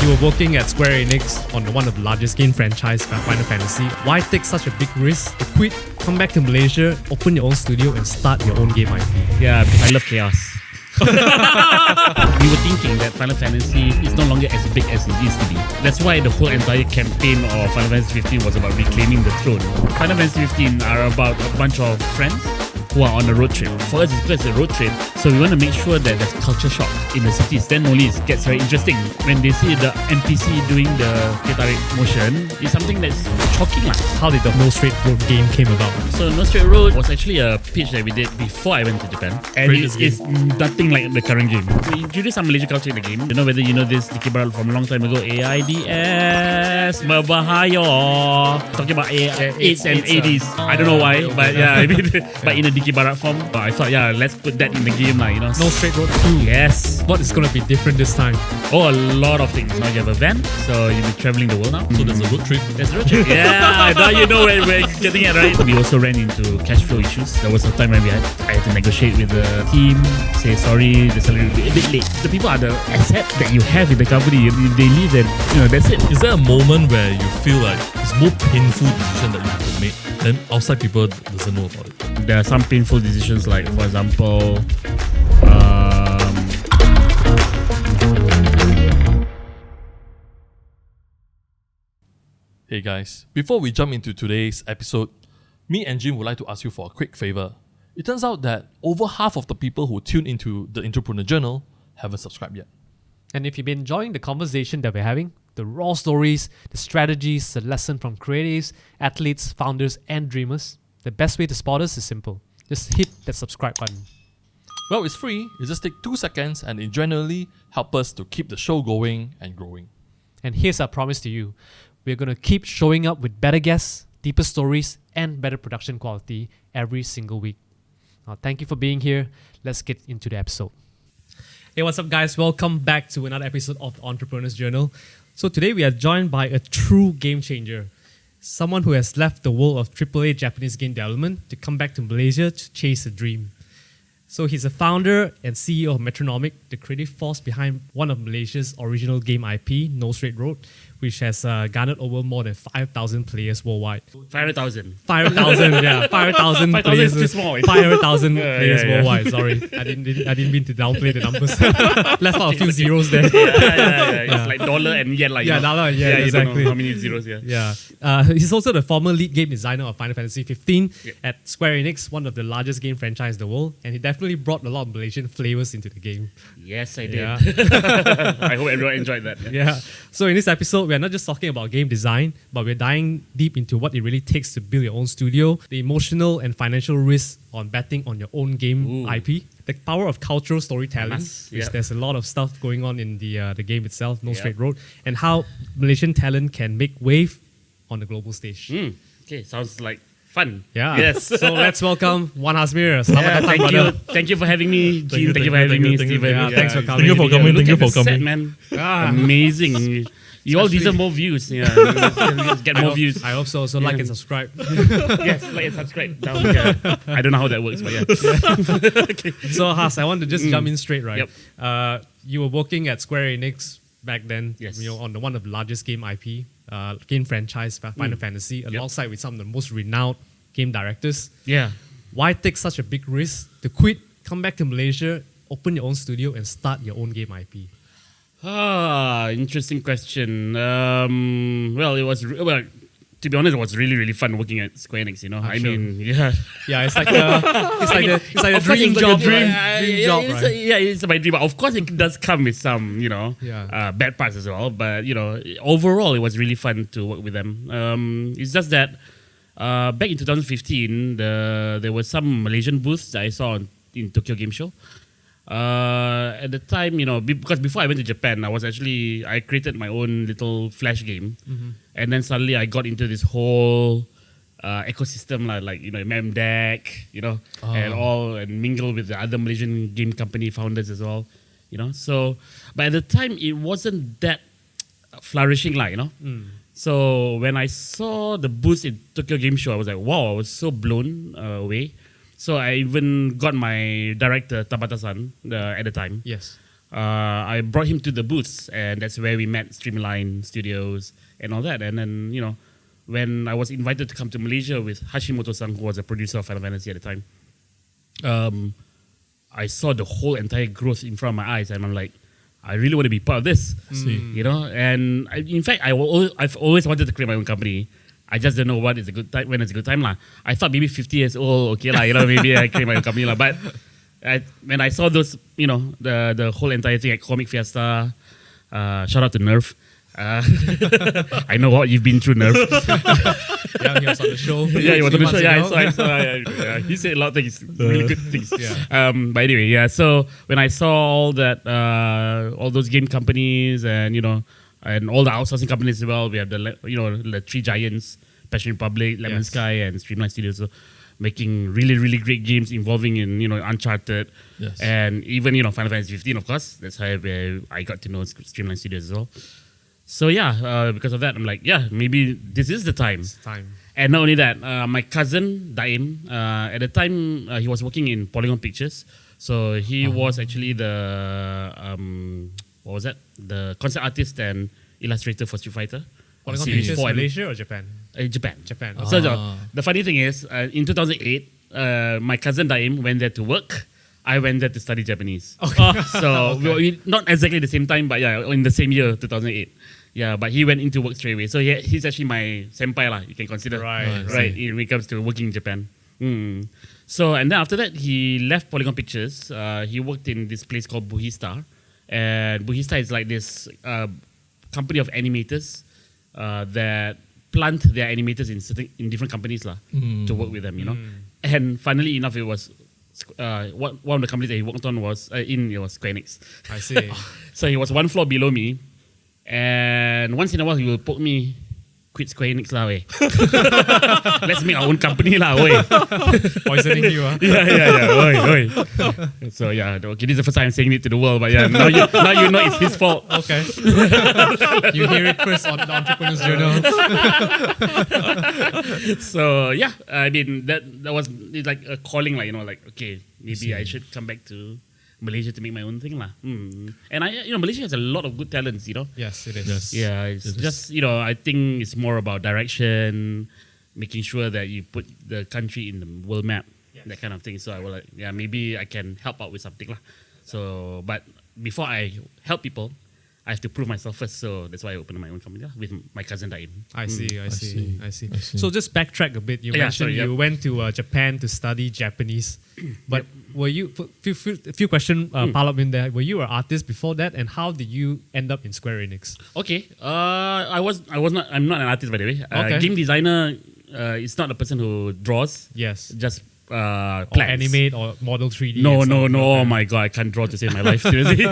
You were working at Square Enix on one of the largest game franchise, Final Fantasy. Why take such a big risk to quit, come back to Malaysia, open your own studio and start your own game IP? Yeah, because I love chaos. We were thinking that Final Fantasy is no longer as big as it used to be. That's why the whole entire campaign of Final Fantasy 15 was about reclaiming the throne. Final Fantasy 15 are about a bunch of friends who are on a road trip. For us, it's a road trip, so we want to make sure that there's culture shock in the cities. Then only it gets very interesting. When they see the NPC doing the tarik motion, it's something that's shocking. How did the No Straight Road game came about? So No Straight Road was actually a pitch that we did before I went to Japan. And it's nothing like the current game. We introduced some Malaysian culture in the game. I don't know whether you know this Diki Barat from a long time ago. AIDS berbahaya. Talking about AIDS and 80s. I don't know why, but yeah, I mean, but in a Diki Barat form, I thought, yeah, let's put that in the game, you know. No Straight Road 2. Yes. What is going to be different this time? Oh, a lot of things. Now you have a van, so you'll be traveling the world now. So there's a road trip. There's a road trip. Yeah, now you know where we're getting it, right? We also ran into cash flow issues. There was a time when I had to negotiate with the team, say sorry, the salary will be a bit late. The people are the asset that you have in the company. If they leave, then that's it. Is there a moment where you feel like it's more painful decision that you have to make than outside people doesn't know about it? There are some painful decisions, like for example, Hey guys, before we jump into today's episode, me and Jim would like to ask you for a quick favor. It turns out that over half of the people who tune into the Entrepreneur Journal haven't subscribed yet. And if you've been enjoying the conversation that we're having, the raw stories, the strategies, the lesson from creatives, athletes, founders, and dreamers, the best way to spot us is simple. Just hit that subscribe button. Well, it's free. It just takes 2 seconds and it generally helps us to keep the show going and growing. And here's our promise to you. We're going to keep showing up with better guests, deeper stories, and better production quality every single week. Now, thank you for being here. Let's get into the episode. Hey, what's up, guys? Welcome back to another episode of the Entrepreneur's Journal. So today we are joined by a true game changer. Someone who has left the world of AAA Japanese game development to come back to Malaysia to chase a dream. So he's a founder and CEO of Metronomik, the creative force behind one of Malaysia's original game IP, No Straight Road, which has garnered over more than 5,000 players worldwide. 500,000. 500,000, yeah. 500,000 5,000 players. is too small. 500,000 players yeah. worldwide. Sorry, I didn't mean to downplay the numbers. Left out a few zeros there. Yeah. It's like dollar and yen, like dollar and yen, you exactly. don't know how many zeros, Yeah. He's also the former lead game designer of Final Fantasy 15 at Square Enix, one of the largest game franchises in the world, and he definitely brought a lot of Malaysian flavors into the game. Yes, I did. Yeah. I hope everyone enjoyed that. Yeah. So in this episode, we're not just talking about game design, but we're diving deep into what it really takes to build your own studio, the emotional and financial risks on betting on your own game IP, the power of cultural storytelling, which there's a lot of stuff going on in the game itself, No Straight Road, and how Malaysian talent can make wave on the global stage. Okay, sounds like fun. Yeah. Yes. So let's welcome Wan Hazmer. Selamat datang, Thank you. brother. Thank you for having me, Gene. Thank you for having me, Steven. Yeah, thanks for coming. Thank you for coming. Look Thank you at the for set, coming. man. Amazing. You all deserve more views. Yeah, get more views. I hope so. So like and subscribe. Yes, like and subscribe. Down here. I don't know how that works, but yeah. Okay. So Has, I want to just jump in straight, right? Yep. You were working at Square Enix back then. Yes. On one of the largest game IP, game franchise, Final Fantasy, alongside with some of the most renowned game directors. Yeah. Why take such a big risk to quit, come back to Malaysia, open your own studio, and start your own game IP? Interesting question. Well, it was to be honest, it was really fun working at Square Enix. You know, I mean, yeah, it's like a dream job, dream job, right? It's my dream. But of course, it does come with some, bad parts as well. But overall, it was really fun to work with them. It's just that back in 2015, there were some Malaysian booths that I saw in Tokyo Game Show. At the time, because before I went to Japan, I created my own little Flash game, and then suddenly I got into this whole ecosystem, like MemDeck, and mingle with the other Malaysian game company founders as well, So, but at the time, it wasn't that flourishing, So when I saw the booth in Tokyo Game Show, I was like, wow! I was so blown away. So I even got my director Tabata-san at the time. Yes. I brought him to the booths, and that's where we met Streamline Studios and all that. And then, when I was invited to come to Malaysia with Hashimoto-san, who was a producer of Final Fantasy at the time, I saw the whole entire growth in front of my eyes, and I'm like, I really want to be part of this, And in fact, I've always wanted to create my own company. I just don't know when it's a good time lah. I thought maybe 50 years old, okay lah, maybe I create my own company lah. But when I saw those, the whole entire thing at Comic Fiesta, shout out to Nerf. I know what you've been through, Nerf. Yeah, he was on the show. Yeah, he was on the show. Yeah, I saw. He said a lot of things, really good things. Yeah. But anyway, yeah. So when I saw all that, all those game companies, and and all the outsourcing companies as well, we have the three giants: Passion Republic, Lemon Sky, and Streamline Studios. So making really, really great games involving in Uncharted, and even Final Fantasy 15, of course. That's how I got to know Streamline Studios as well. So yeah, because of that, I'm like, yeah, maybe this is the time. It's time. And not only that, my cousin Daim, at the time he was working in Polygon Pictures, so he was actually the what was that? The concept artist and illustrator for Street Fighter. Polygon Pictures, Malaysia or Japan? Japan. Japan. So the funny thing is, in 2008, my cousin Daim went there to work. I went there to study Japanese. Okay. So we not exactly the same time, but yeah, in the same year, 2008. Yeah, but he went into work straight away. So he's actually my senpai lah. You can consider Right. when it comes to working in Japan. So and then after that, he left Polygon Pictures. He worked in this place called Buhistar, and Buhistar is like this company of animators that plant their animators in different companies lah to work with them. And funnily enough, it was. One of the companies that he worked on was Square Enix. I see. So he was one floor below me, and once in a while he will poke me, quit Square Enix lah, way. Let's make our own company lah, way. Poisoning you, huh? Yeah, oi. So yeah, okay, this is the first time I'm saying it to the world, but yeah, now you know it's his fault. Okay. You hear it first on the Entrepreneur's Journal. So yeah, I mean that was like a calling, like okay, maybe I should come back to Malaysia to make my own thing lah. And Malaysia has a lot of good talents, Yes, it is. Yes. Yeah, it's just I think it's more about direction, making sure that you put the country in the world map, that kind of thing. So I will maybe I can help out with something lah. So, but before I help people, I have to prove myself first. So that's why I opened my own company with my cousin Daim. I see. So just backtrack a bit. You mentioned you went to Japan to study Japanese, but were you few questions pile up in there? Were you an artist before that, and how did you end up in Square Enix? Okay, I'm not an artist, by the way. Okay. Game designer is not a person who draws. Yes. Just or plans. animate or model 3D. No. Oh my god, I can't draw to save my life. Seriously,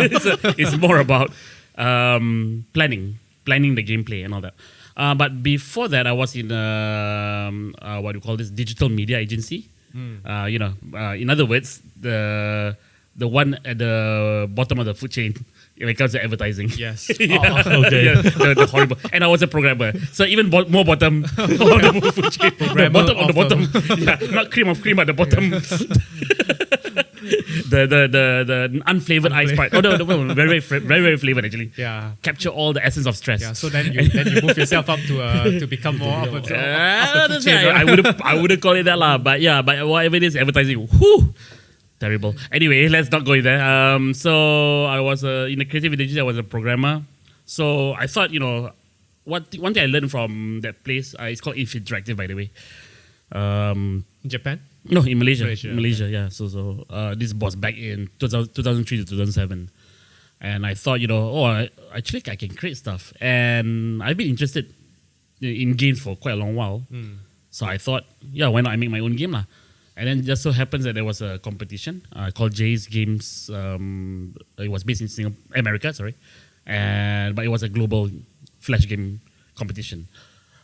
it's more about planning the gameplay and all that. But before that, I was in what do you call this, digital media agency. In other words, the one at the bottom of the food chain when it comes to advertising. Yes. Okay. Yeah, the horrible. And I was a programmer, so even more bottom on the food chain. Bottom on the bottom. Not cream of cream at the bottom. the unflavored ice part. Oh no, very very flavored actually. Yeah. Capture all the essence of stress. Yeah. So then you move yourself up to become more up the food chain, right? I wouldn't call it that lah. But whatever it is, advertising. Whew. Terrible. Anyway, let's not go in there. So I was in a creative agency. I was a programmer. So I thought, one thing I learned from that place. It's called If Interactive, by the way. Japan? No, in Malaysia. Okay. Yeah. So this was back in 2003 to 2007, and I thought, I can create stuff, and I've been interested in games for quite a long while. So I thought, why not I make my own game lah? And then just so happens that there was a competition called Jay's Games. It was based in America, but it was a global flash game competition.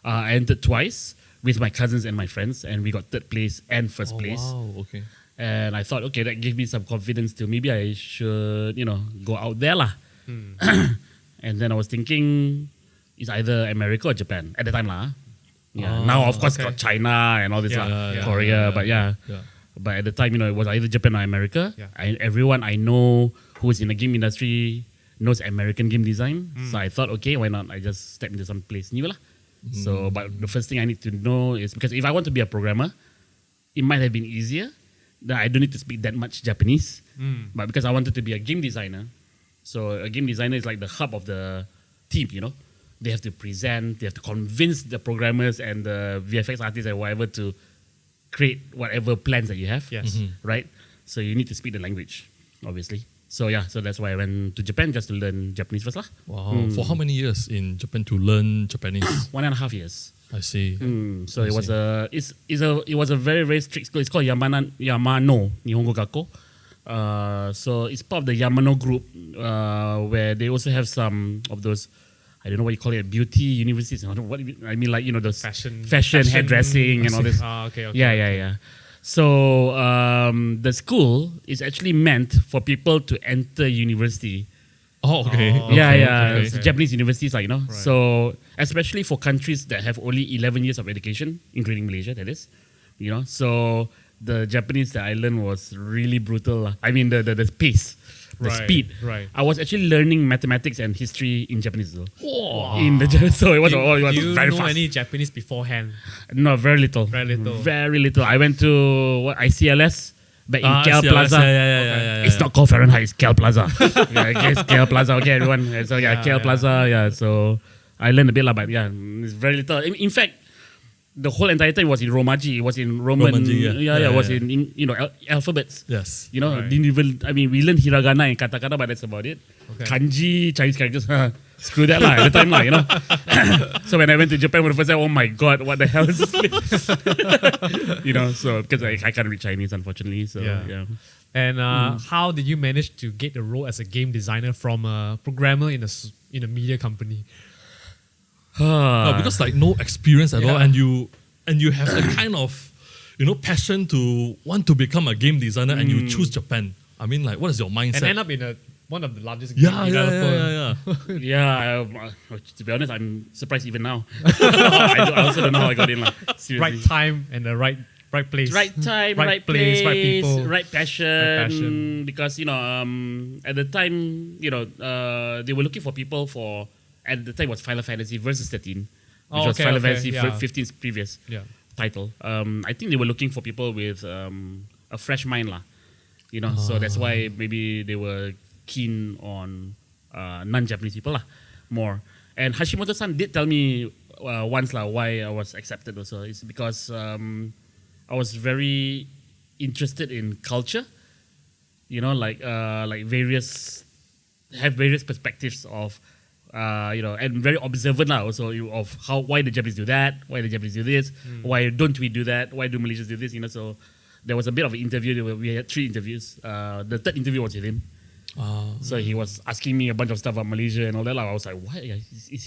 I entered twice with my cousins and my friends, and we got third place and first place. Wow, okay. And I thought, okay, that gave me some confidence to maybe I should, go out there lah. And then I was thinking, it's either America or Japan at the time lah. Yeah. Now of course got China and all this Korea, but But at the time, it was either Japan or America. Yeah. Everyone I know who is in the game industry knows American game design. So I thought, okay, why not? I just step into some place new lah. So, but the first thing I need to know is, because if I want to be a programmer, it might have been easier. That I don't need to speak that much Japanese. But because I wanted to be a game designer, so a game designer is like the hub of the team, They have to present, they have to convince the programmers and the VFX artists and whatever to create whatever plans that you have. Yes. Right? So you need to speak the language, obviously. So so that's why I went to Japan just to learn Japanese first lah. Wow. For how many years in Japan to learn Japanese? 1.5 years. I see. So it was a very, very strict school. It's called Yamano Nihongo Gakko. So it's part of the Yamano group, where they also have some of those, I don't know what you call it, beauty universities. What I mean, like, those fashion hairdressing and all this. Okay. Yeah. So the school is actually meant for people to enter university. Oh, okay. Yeah. Okay. Japanese universities, like, Right. So especially for countries that have only 11 years of education, including Malaysia, that is, So the Japanese that I learned was really brutal. I mean, the pace, the speed. Right. I was actually learning mathematics and history in Japanese though. Wow. So it was Do you very know fast. any Japanese beforehand? No, very little. Very little. I went to ICLS back in Cal CLS, Plaza. Yeah. It's not called Fahrenheit, it's Cal Plaza. I guess Cal Plaza. Okay, everyone. So Cal Plaza. Yeah, so I learned a bit, but it's very little. In fact, the whole entire time was in Romaji. It was in Roman. Romaji, It was in alphabets. Yes. Right. Didn't even. I mean, we learned hiragana and katakana, but that's about it. Okay. Kanji, Chinese characters. Screw that at the time, So when I went to Japan for the first time, oh my god, what the hell is this place? So because I can't read Chinese, unfortunately. So yeah. And how did you manage to get the role as a game designer from a programmer in a media company? Because like no experience at all, Yeah. and you have the kind of passion to want to become a game designer, and you choose Japan. I mean, like, what is your mindset? And end up in one of the largest game developers. To be honest, I'm surprised even now. I also don't know how I got in. Seriously. Right time and the right place. Right time, Right right place, place, right people. right passion. Because at the time, they were looking for people for. At the time, it was Final Fantasy Versus 13, which was Final Fantasy 15's previous title. I think they were looking for people with a fresh mind, lah. So that's why maybe they were keen on non-Japanese people, lah, more. And Hashimoto-san did tell me once, lah, why I was accepted also. It's because I was very interested in culture, like various perspectives of. And very observant now also of why the Japanese do that, why the Japanese do this, why don't we do that, why do Malaysians do this, So there was a bit of an interview. We had 3 interviews. The third interview was with him. So he was asking me a bunch of stuff about Malaysia and all that. I was like, what? Is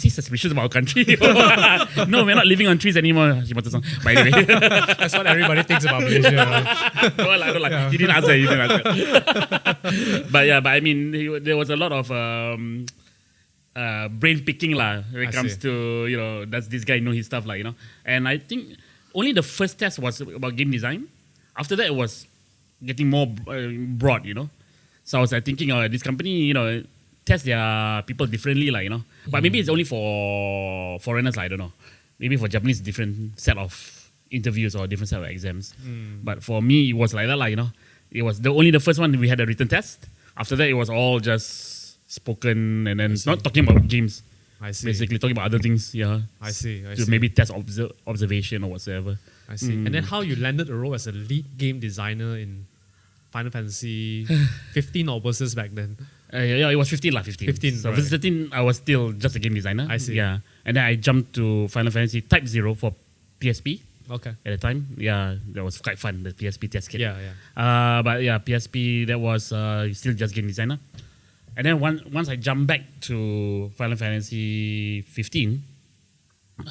he suspicious about our country? No, we're not living on trees anymore. By the way. That's what everybody thinks about Malaysia. Right? No, he didn't answer. But I mean, there was a lot of brain picking when it comes to, does this guy know his stuff, And I think only the first test was about game design. After that, it was getting more broad, So I was thinking, this company, test their people differently, But maybe it's only for foreigners, I don't know. Maybe for Japanese, different set of interviews or different set of exams. But for me, it was like that, It was only the first one we had a written test. After that, it was all just spoken and then not talking about games. I see. Basically talking about other things, I see. To maybe test observation or whatsoever. I see. And then how you landed a role as a lead game designer in Final Fantasy 15 or versus back then? It was 15 lah, 15. 15, So right. versus 13, I was still just a game designer. I see. Yeah. And then I jumped to Final Fantasy Type 0 for PSP Okay. at the time. Yeah, that was quite fun, the PSP test kit. Yeah. But yeah, PSP, that was still just game designer. And then once I jumped back to Final Fantasy 15,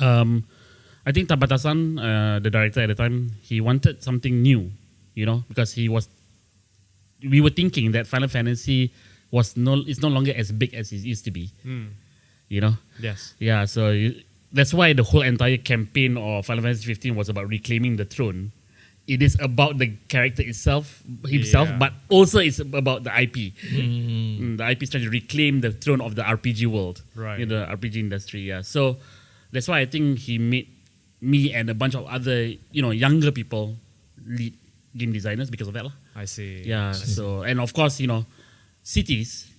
I think Tabata-san, the director at the time, he wanted something new, because we were thinking that Final Fantasy is no longer as big as it used to be, Yes. Yeah, so that's why the whole entire campaign of Final Fantasy 15 was about reclaiming the throne, it is about the character himself, but also it's about the IP. The IP is trying to reclaim the throne of the RPG world, in the RPG industry. Yeah, so that's why I think he made me and a bunch of other younger people lead game designers because of that. I see. Yeah. So and of course cities,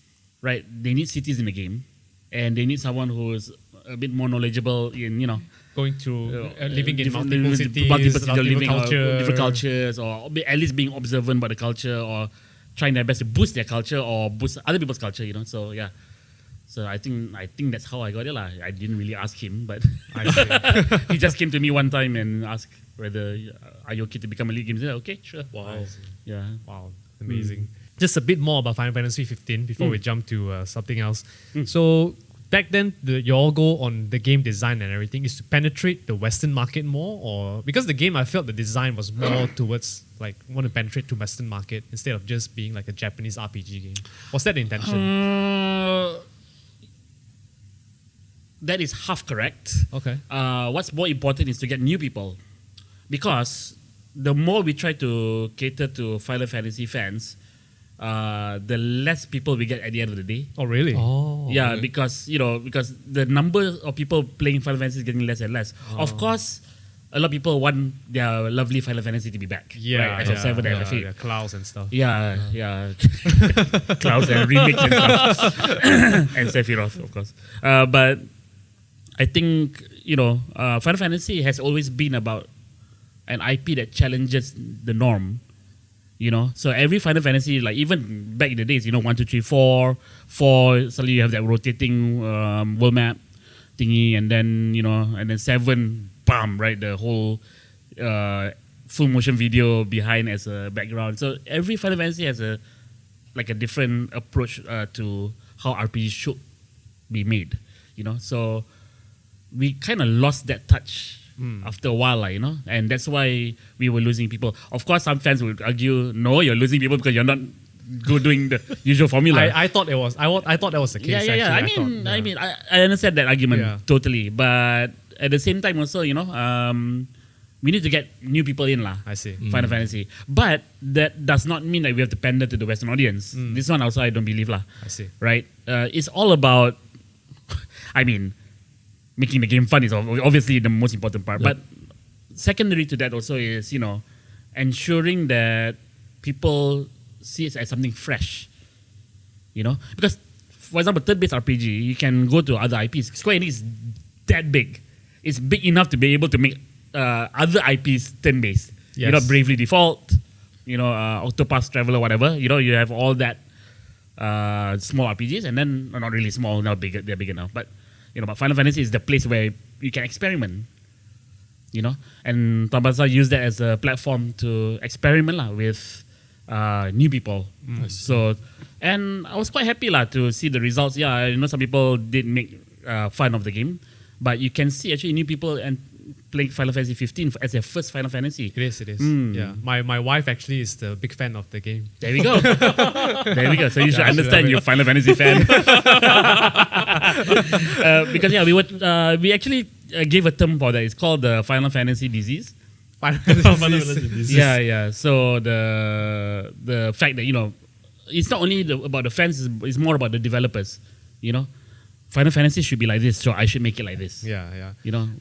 right? They need cities in the game, and they need someone who is a bit more knowledgeable in going through living in multiple living cultures, different cultures, or at least being observant by the culture, or trying their best to boost their culture or boost other people's culture. So yeah. So I think that's how I got it. I didn't really ask him, but he just came to me one time and asked whether are you okay to become a lead game designer? Okay, sure. Wow. Yeah. Wow. Amazing. Just a bit more about Final Fantasy 15 before we jump to something else. So back then, your goal on the game design and everything is to penetrate the Western market more, or because the game I felt the design was more towards want to penetrate to Western market instead of just being like a Japanese RPG game. Was that the intention? That is half correct. Okay. What's more important is to get new people, because the more we try to cater to Final Fantasy fans, the less people we get at the end of the day. Oh, really? Oh, yeah, okay. because the number of people playing Final Fantasy is getting less and less. Of course, a lot of people want their lovely Final Fantasy to be back. Yeah, right? FF7 and FF8. yeah, Clouds and stuff. Yeah. Clouds and remakes and stuff. And Sephiroth, of course. But I think, Final Fantasy has always been about an IP that challenges the norm. So every Final Fantasy, like even back in the days, 1, 2, 3, 4, suddenly you have that rotating world map thingy, and then, and then 7, bam, right, the whole full motion video behind as a background. So every Final Fantasy has a different approach to how RPG should be made, So we kind of lost that touch after a while, and that's why we were losing people. Of course, some fans would argue, no, you're losing people because you're not doing the usual formula. I thought it was. I thought that was the case. Yeah. Actually. I mean, I understand that argument totally, but at the same time, also, we need to get new people in, I see. Final Fantasy, but that does not mean that we have to pander to the Western audience. This one also, I don't believe, I see. Right? It's all about. I mean, making the game fun is obviously the most important part. But secondary to that also is, ensuring that people see it as something fresh. Because, for example, third-based RPG, you can go to other IPs. Square Enix is that big. It's big enough to be able to make other IPs turn-based. Yes. Bravely Default, Octopath Traveler, whatever. You have all that small RPGs, and then not really small, now bigger. They're bigger now, but but Final Fantasy is the place where you can experiment. And Tabasa used that as a platform to experiment with new people. So, and I was quite happy to see the results. Yeah, I know some people did make fun of the game, but you can see actually new people and playing Final Fantasy 15 as their first Final Fantasy. It is. Yeah, my wife actually is the big fan of the game. There we go. So you should understand, you Final Fantasy fan. Because we actually gave a term for that. It's called the Final Fantasy disease. Final Fantasy disease. Yeah. So the fact that it's not only about the fans; it's more about the developers. Final Fantasy should be like this, so I should make it like this. Yeah.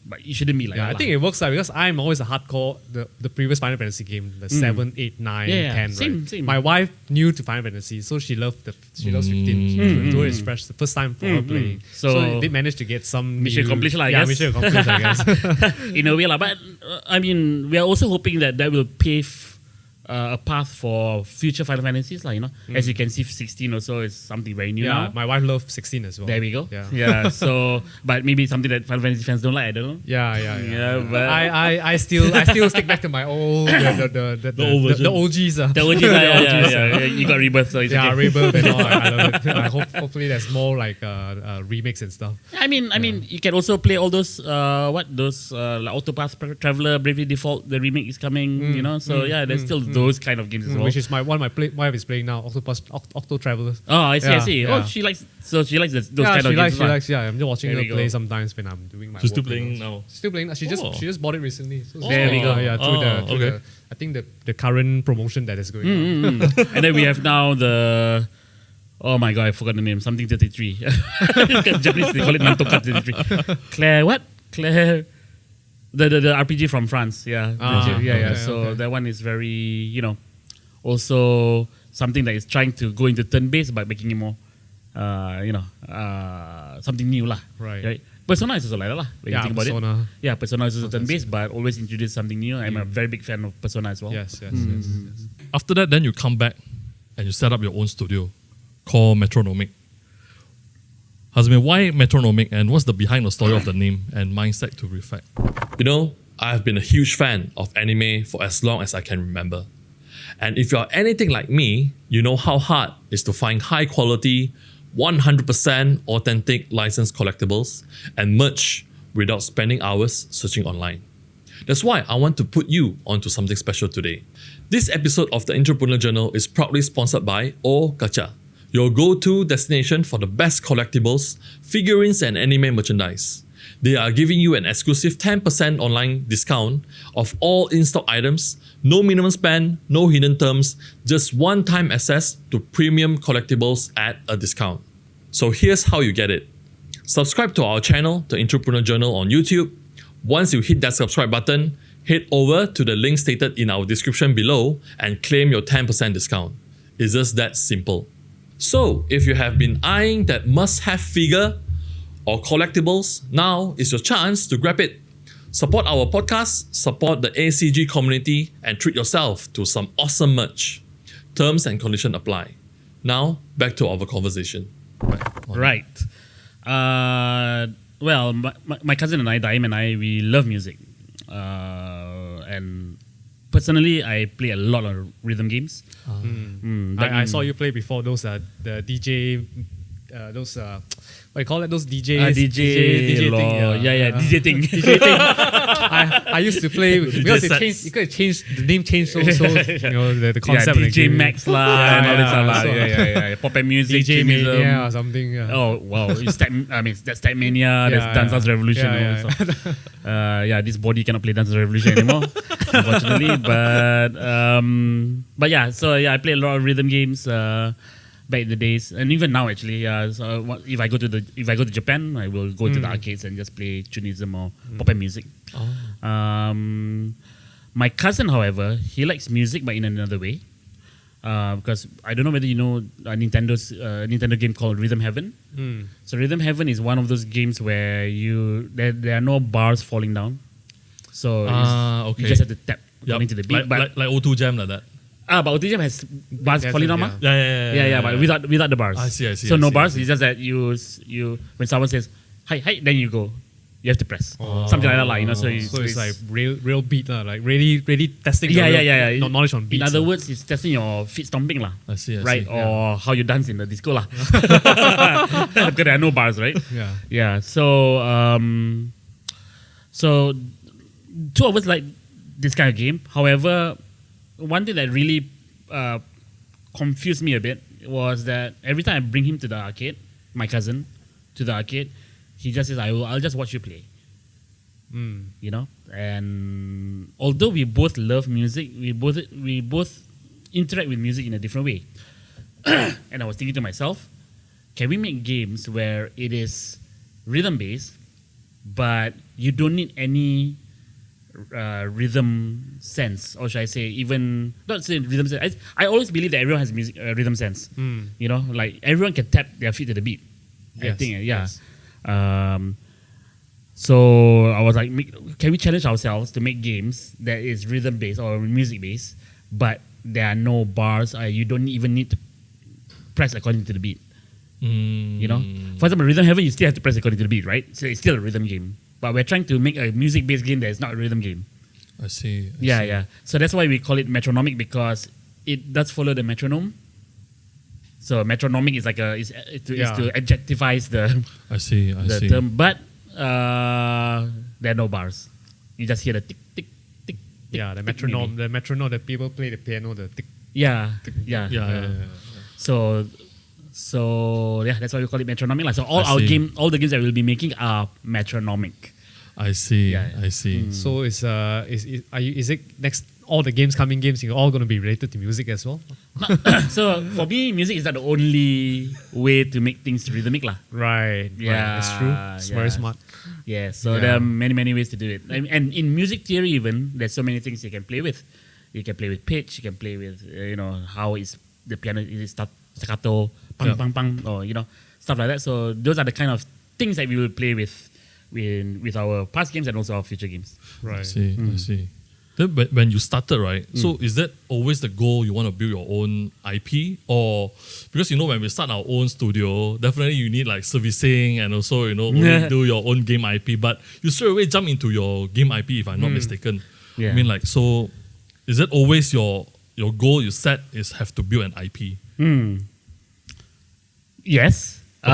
But it shouldn't be like that. I think it works out because I'm always a hardcore, the previous Final Fantasy game, the 7, 8, 9, 10, same. My wife new to Final Fantasy, so she loves 15. So it's fresh, the first time for her playing. So it did manage to get some mission accomplished, I guess. Mission accomplished, I guess. In a way, but I mean, we are also hoping that will pave a path for future Final Fantasies, As you can see, 16 or so is something very new now. My wife loves 16 as well. There we go. Yeah. So, but maybe something that Final Fantasy fans don't like. I don't know. Yeah. But I still stick back to my old the OGs. The OGs. Yeah. You got Rebirth, so it's okay. Rebirth and all. I love it. Hopefully, there's more remakes and stuff. I mean, you can also play all those like Octopath Traveler, Bravely Default. The remake is coming. So there's still those kind of games as well. Which is my wife is playing now, Octo Travelers. Oh, I see, I see. Yeah. Oh, she likes those kind of games. She likes. Yeah, I'm just watching There her we play go. sometimes when I'm doing my. She's still work, playing now. Still playing. She just bought it recently. So There we go. Yeah, through okay. the I think the current promotion that is going on. Mm. And then we have now the. Oh my god, I forgot the name. Something 33. Japanese, they call it Nantoka 33. Claire, what? Claire. The RPG from France. Yeah. So that one is very, also something that is trying to go into turn-based by making it more, something new lah. Right. Persona is also like that lah. When you think about Persona. it. Yeah, Persona is also turn-based, but always introduce something new. I'm a very big fan of Persona as well. Yes. After that, then you come back and you set up your own studio called Metronomik. Hazmer, why Metronomik, and what's the behind the story of the name and mindset to reflect? I have been a huge fan of anime for as long as I can remember. And if you're anything like me, you know how hard it is to find high quality, 100% authentic licensed collectibles and merch without spending hours searching online. That's why I want to put you onto something special today. This episode of the Entrepreneur Journal is proudly sponsored by O Gacha, your go-to destination for the best collectibles, figurines and anime merchandise. They are giving you an exclusive 10% online discount of all in-stock items, no minimum spend, no hidden terms, just one-time access to premium collectibles at a discount. So here's how you get it. Subscribe to our channel, the Entrepreneur Journal on YouTube. Once you hit that subscribe button, head over to the link stated in our description below and claim your 10% discount. It's just that simple. So, if you have been eyeing that must-have figure or collectibles, now is your chance to grab it. Support our podcast, support the ACG community, and treat yourself to some awesome merch. Terms and conditions apply. Now, back to our conversation. Right. Well, my cousin and I, Daim and I, we love music. And personally, I play a lot of rhythm games. I saw you play before those the DJ those what you call it, those DJ DJ thing. DJ thing. DJ thing. I used to play because it changed the name changed so the concept. DJ Max lah and all this lah. Yeah. Pop and music, DJ Mania or something. Oh wow, that's Tech Mania. There's Dance Dance Revolution. This body cannot play Dance Dance Revolution anymore, unfortunately. But yeah, so I play a lot of rhythm games. Back in the days, and even now actually. So if I go to Japan, I will go to the arcades and just play tunism or pop and music. My cousin, however, he likes music but in another way. Because I don't know whether you know Nintendo game called Rhythm Heaven. So Rhythm Heaven is one of those games where there are no bars falling down. So you just have to tap according to the beat. Like O2 Jam like that. But O2 Jam has bars falling down, Yeah, but without the bars. I see. So no bars. It's just that you when someone says hi, then you go. You have to press something like that, like So it's like real beat, like really testing. Knowledge on beats. In other words, it's testing your feet stomping, lah. I see. Right, or how you dance in the disco, lah. Because there are no bars, right? Yeah. So two of us like this kind of game. However, one thing that really confused me a bit was that every time I bring him to the arcade, my cousin, to the arcade, he just says, I'll just watch you play. And although we both love music, we both interact with music in a different way. And I was thinking to myself, can we make games where it is rhythm-based, but you don't need any rhythm sense, or should I say, even not say rhythm sense. I always believe that everyone has music rhythm sense. Like everyone can tap their feet to the beat. I think, so I was like, can we challenge ourselves to make games that is rhythm based or music based, but there are no bars. You don't even need to press according to the beat. For example, Rhythm Heaven, you still have to press according to the beat, right? So it's still a rhythm game. But we're trying to make a music-based game that is not a rhythm game. I see. Yeah. So that's why we call it Metronomik, because it does follow the metronome. So Metronomik is like to adjectivize the term, but there are no bars. You just hear the tick, tick, tick, Yeah, the metronome, that people play the piano, the tick. Yeah. So that's why we call it Metronomik. So all the games that we'll be making are Metronomik. I see. Yeah. I see. So is it next? All the coming games, you're all going to be related to music as well? So for me, music is not the only way to make things rhythmic lah. Right. Yeah, That's true. It's very smart. Yeah. So there are many ways to do it, and in music theory even there's so many things you can play with. You can play with pitch. You can play with how is the piano is staccato, pang pang pang, or stuff like that. So those are the kind of things that we will play with our past games and also our future games. Right. I see. Then when you started, right? So is that always the goal? You want to build your own IP, or because when we start our own studio, definitely you need like servicing and also only do your own game IP. But you straight away jump into your game IP, if I'm not mistaken. Yeah. I mean, like, so is it always your goal you set is have to build an IP? Yes. Okay.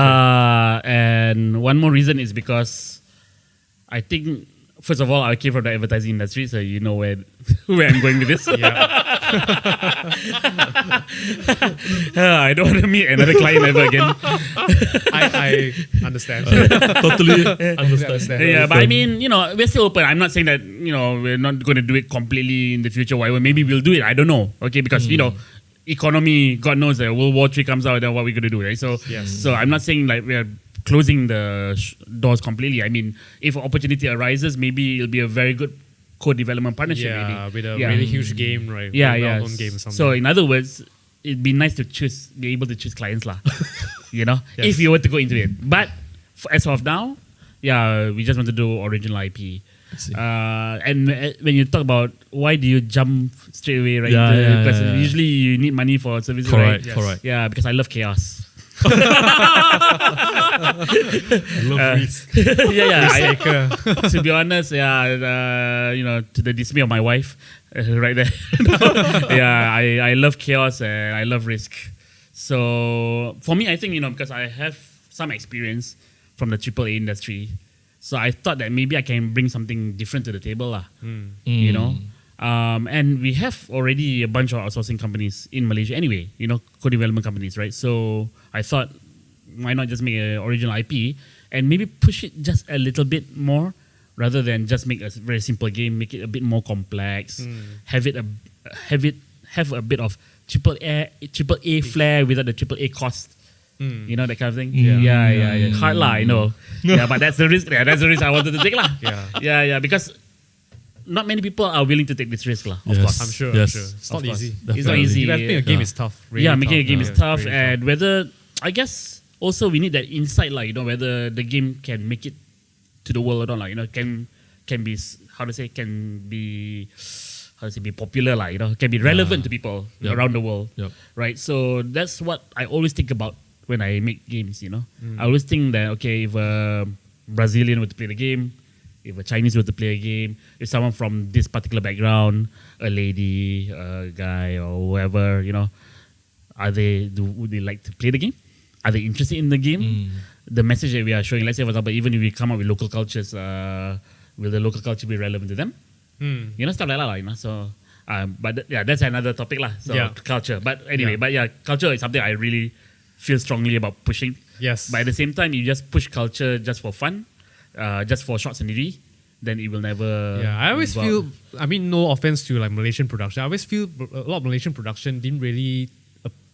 And one more reason is because I think, first of all, I came from the advertising industry, so you know where I'm going with this. I don't want to meet another client ever again. I understand. Totally understand. Yeah, but I mean, we're still open. I'm not saying that, we're not going to do it completely in the future. Whatever, maybe we'll do it. I don't know. Okay, because, economy, God knows that World War III comes out, then what we're going to do, right? So, so I'm not saying like we're closing the doors completely. I mean, if an opportunity arises, maybe it'll be a very good co-development partnership. Yeah, with a really huge game, right? Yeah. Own game or something. So in other words, it'd be nice to be able to choose clients lah. If you were to go into it. But as of now, we just want to do original IP. And when you talk about why do you jump straight away right into it, because usually you need money for services, right? Correct. Yeah, because I love chaos. I love risk. To be honest, to the dismay of my wife, right there. I love chaos and I love risk. So for me, I think because I have some experience from the AAA industry, so I thought that maybe I can bring something different to the table lah. And we have already a bunch of outsourcing companies in Malaysia anyway, co-development companies, right? So I thought, why not just make an original IP and maybe push it just a little bit more rather than just make a very simple game, make it a bit more complex, have a bit of triple A flair without the triple A cost. That kind of thing. Yeah. Hard lah, I know. But that's the risk. Yeah, that's the risk I wanted to take lah. Yeah. Because not many people are willing to take this risk lah. Of course, I'm sure. It's not easy. It's not easy. Making a game is tough. Really making a game is tough, and whether I guess also we need that insight lah. Whether the game can make it to the world or not. Can be be popular lah. Can be relevant to people around the world. Right. So that's what I always think about when I make games. I always think that if a Brazilian were to play the game, if a Chinese were to play a game, if someone from this particular background, a lady, a guy, or whoever, would they like to play the game? Are they interested in the game? The message that we are showing, let's say for example, even if we come up with local cultures, will the local culture be relevant to them? Stuff like that. So, that's another topic lah. So culture. But anyway, culture is something I really feel strongly about pushing. Yes. But at the same time, you just push culture just for fun, just for short scenery, then it will never. Yeah, I always feel. I mean, no offense to like Malaysian production. I always feel a lot of Malaysian production didn't really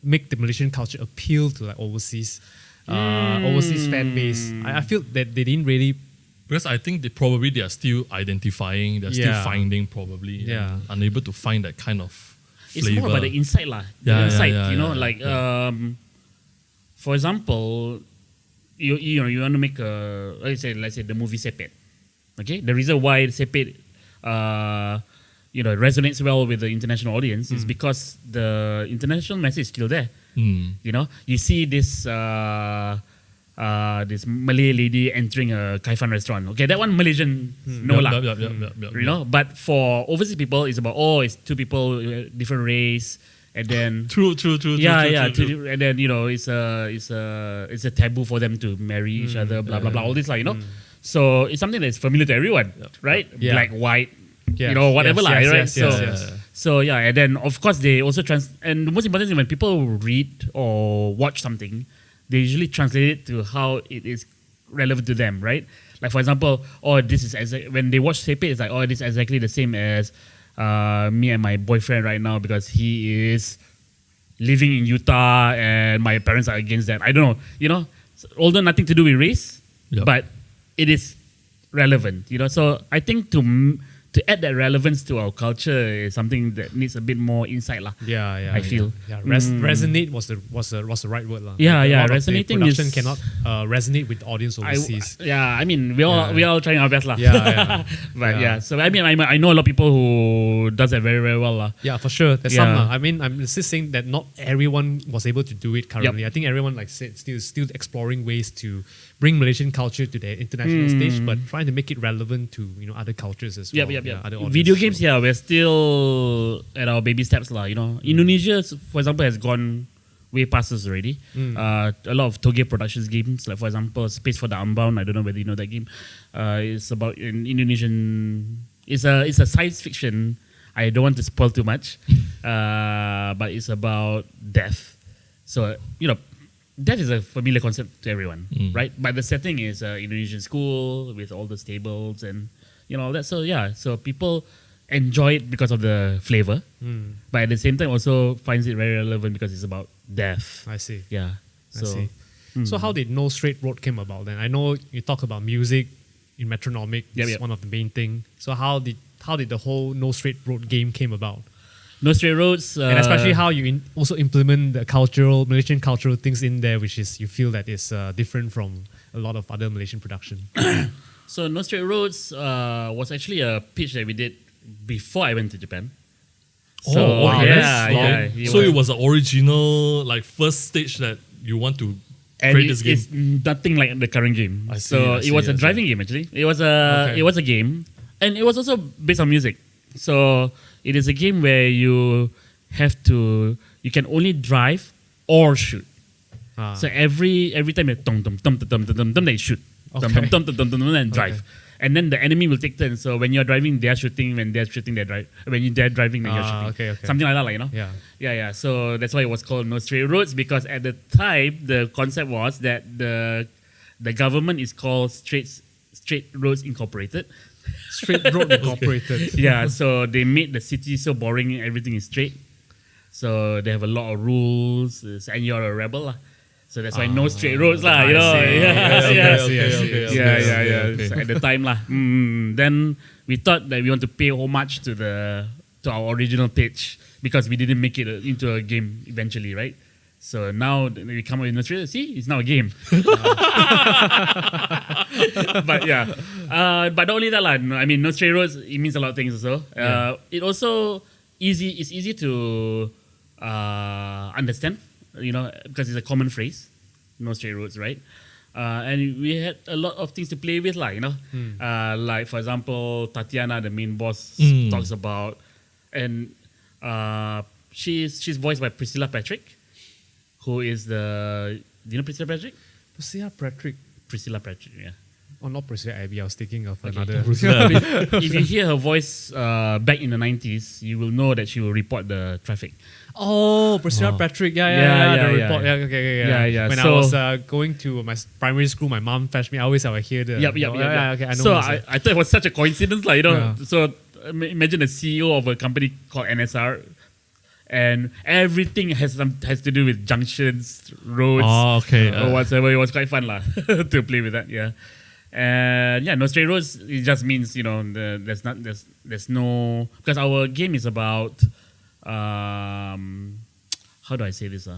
make the Malaysian culture appeal to like overseas fan base. I feel that they didn't really. Because I think they are still identifying, they're still finding probably, unable to find that kind of flavor. It's more about the insight lah. For example, you want to make let's say the movie Sepet. Okay, the reason why Sepet resonates well with the international audience is because the international message is still there. You see this Malay lady entering a Kaifan restaurant. Okay, that one Malaysian but for overseas people, it's about it's two people, different race, and then true. And then it's a taboo for them to marry each other. Blah blah blah. All this So it's something that's familiar to everyone, right? Yeah. Black, white, Yes, you know, whatever yes, lah, yes, right? yes, so, yes. so yeah, and then of course they also and the most important thing when people read or watch something, they usually translate it to how it is relevant to them, right? Like for example, this is when they watch Sepe, it's like, this is exactly the same as me and my boyfriend right now because he is living in Utah and my parents are against that. I don't know, you know, although nothing to do with race, but it is relevant, you know. So I think to add that relevance to our culture is something that needs a bit more insight, lah. I feel. Resonate was the right word, lah. Resonating production is cannot resonate with the audience overseas. I mean, we all trying our best, lah. But so I mean, I know a lot of people who does that very, very well, lah. Yeah, for sure. There's some. I mean, I'm just saying that not everyone was able to do it currently. I think everyone, like said, still exploring ways to bring Malaysian culture to the international stage, but trying to make it relevant to other cultures as well. Other Video games, we're still at our baby steps, lah. You know, Indonesia, for example, has gone way past us already. A lot of Toge Productions games, like for example, Space for the Unbound. I don't know whether you know that game. It's about an Indonesian. It's a science fiction. I don't want to spoil too much, but it's about death. So death is a familiar concept to everyone, right? But the setting is an Indonesian school with all the stables and all that. So so people enjoy it because of the flavor, but at the same time also finds it very relevant because it's about death. I see. Yeah. I see. So how did No Straight Road came about then? I know you talk about music in Metronomik. It's one of the main thing. So how did the whole No Straight Road game came about? No Straight Roads, and especially how you also implement the Malaysian cultural things in there, which is you feel that is different from a lot of other Malaysian production. So No Straight Roads was actually a pitch that we did before I went to Japan. So, wow, so it was the original first stage that you want to create this game. It's nothing like the current game. It was a driving game actually. It was a game, and it was also based on music. So it is a game where you can only drive or shoot. So every time you they shoot, and drive. And then the enemy will take turns. So when you're driving, they're shooting. When they're shooting, they're driving. When they're driving, then you're shooting. Okay. Something like that, Yeah. So that's why it was called No Straight Roads, because at the time the concept was that the government is called Straight Roads Incorporated. Straight Road Incorporated. So they made the city so boring. Everything is straight. So they have a lot of rules, and you're a rebel, lah. So that's why no straight roads, lah. Okay. So at the time, lah. Then we thought that we want to pay homage to our original pitch because we didn't make it into a game eventually, right? So now we come up with No Straight Roads. See, it's now a game. But but not only that, lah. I mean, No Straight Roads, it means a lot of things also. It also it's easy to understand. Because it's a common phrase, no straight roads, right? And we had a lot of things to play with, like for example, Tatiana, the main boss, talks about, and she's voiced by Priscilla Patrick, who is do you know Priscilla Patrick? Priscilla Patrick, yeah. Oh, not Priscilla Abby. I was thinking of another. If you hear her voice back in the 90s, you will know that she will report the traffic. Oh, Priscilla Patrick. The report. When I was going to my primary school, my mom fetched me. I always would hear the. Okay, I know. So I thought it was such a coincidence, like So imagine a CEO of a company called NSR, and everything has to do with junctions, roads, or whatever. It was quite fun, lah, to play with that. Yeah. And No Straight Roads, it just means there's no, because our game is about how do I say this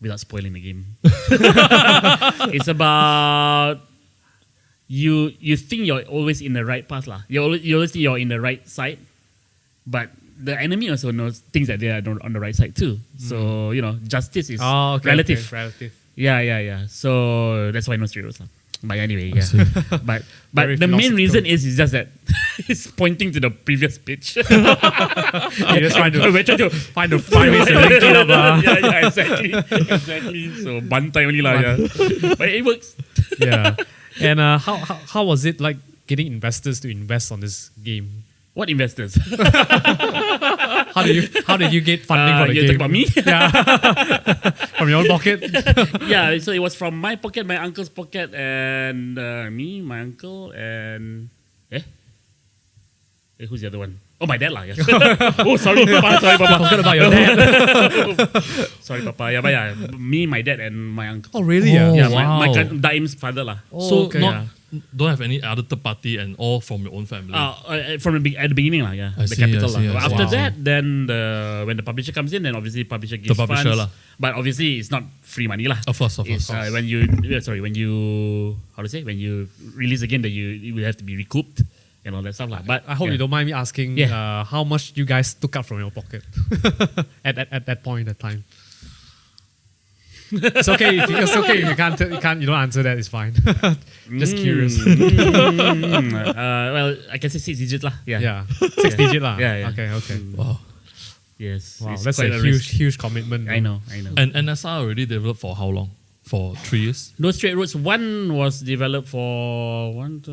without spoiling the game. It's about you think you're always in the right path, lah. You always think you're in the right side, but the enemy also thinks that they are on the right side too. So justice is relative. Relative. Yeah. So that's why No Straight Roads, lah. But anyway, but the main reason is just that it's pointing to the previous pitch. You're just trying to find ways to link it up. Exactly. So bantai only lah. But it works. And how was it like getting investors to invest on this game? What investors? How did you get funding for the you're game? talking about me? Yeah. From your own pocket? Yeah, so it was from my pocket, my uncle's pocket, and me, my uncle, and who's the other one? Oh, my dad lah. Yes. Oh, sorry, Papa. Sorry, Papa. Forgot about your dad. Sorry, Papa. Yeah, but yeah, me, my dad, and my uncle. Oh, really? Oh, Yeah, wow. my Daim's father lah. So okay. don't have any other third party and all from your own family. From at the beginning lah, yeah, I the see, capital I lah. see, But I after see. that, then when the publisher comes in, then obviously publisher gives publisher funds. lah. But obviously, it's not free money lah. Of course. It's, when you release a game, that you will have to be recouped and all that stuff lah. But I hope you don't mind me asking how much you guys took out from your pocket at that point, that time. It's okay. If you don't answer that. It's fine. Just curious. Well, I can say 6 digits lah. Yeah, 6 digit lah. Yeah. Okay. Wow. Yes. Wow, it's that's quite a risk. huge commitment. I know. And NSR already developed for how long? For 3 years? No Straight Roads 1 was developed for around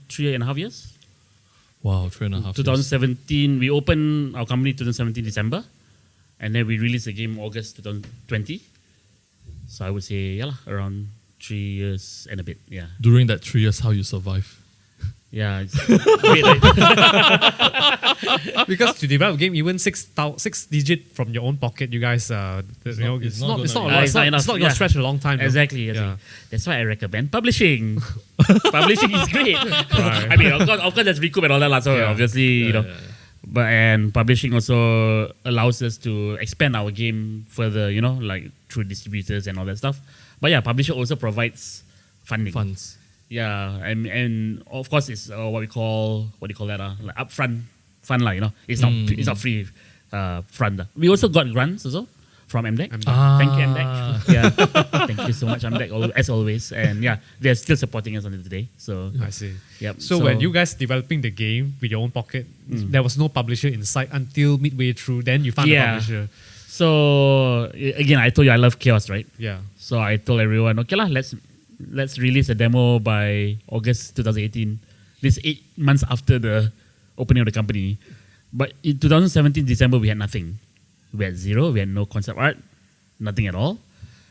3.5 years. Wow, 3.5 years. 2017, we opened our company 2017 December, and then we released the game August 2020. So I would say, around 3 years and a bit. Yeah, During that 3 years, how you survive? yeah. It's great, right? Because to develop a game, even 6 digit from your own pocket, you guys, it's not enough. going to stretch a long time. Exactly. Yeah. That's why I recommend publishing. Publishing is great. Right. I mean, of course, there's recoup and all that. So obviously, But and publishing also allows us to expand our game further, like through distributors and all that stuff. But yeah, publisher also provides funding. Funds. Yeah, and of course it's what do you call that? Like upfront fund, It's not free fund. We also got grants also from MDEC. Thank you, MDEC. Yeah, thank you so much, MDEC, as always. And yeah, they're still supporting us until today. So I see. Yep. So when you guys developing the game with your own pocket, there was no publisher in sight until midway through. Then you found a publisher. So again, I told you I love chaos, right? Yeah. So I told everyone, okay lah, let's release a demo by August 2018. This 8 months after the opening of the company. But in 2017 December, we had nothing. We had zero. We had no concept art, nothing at all.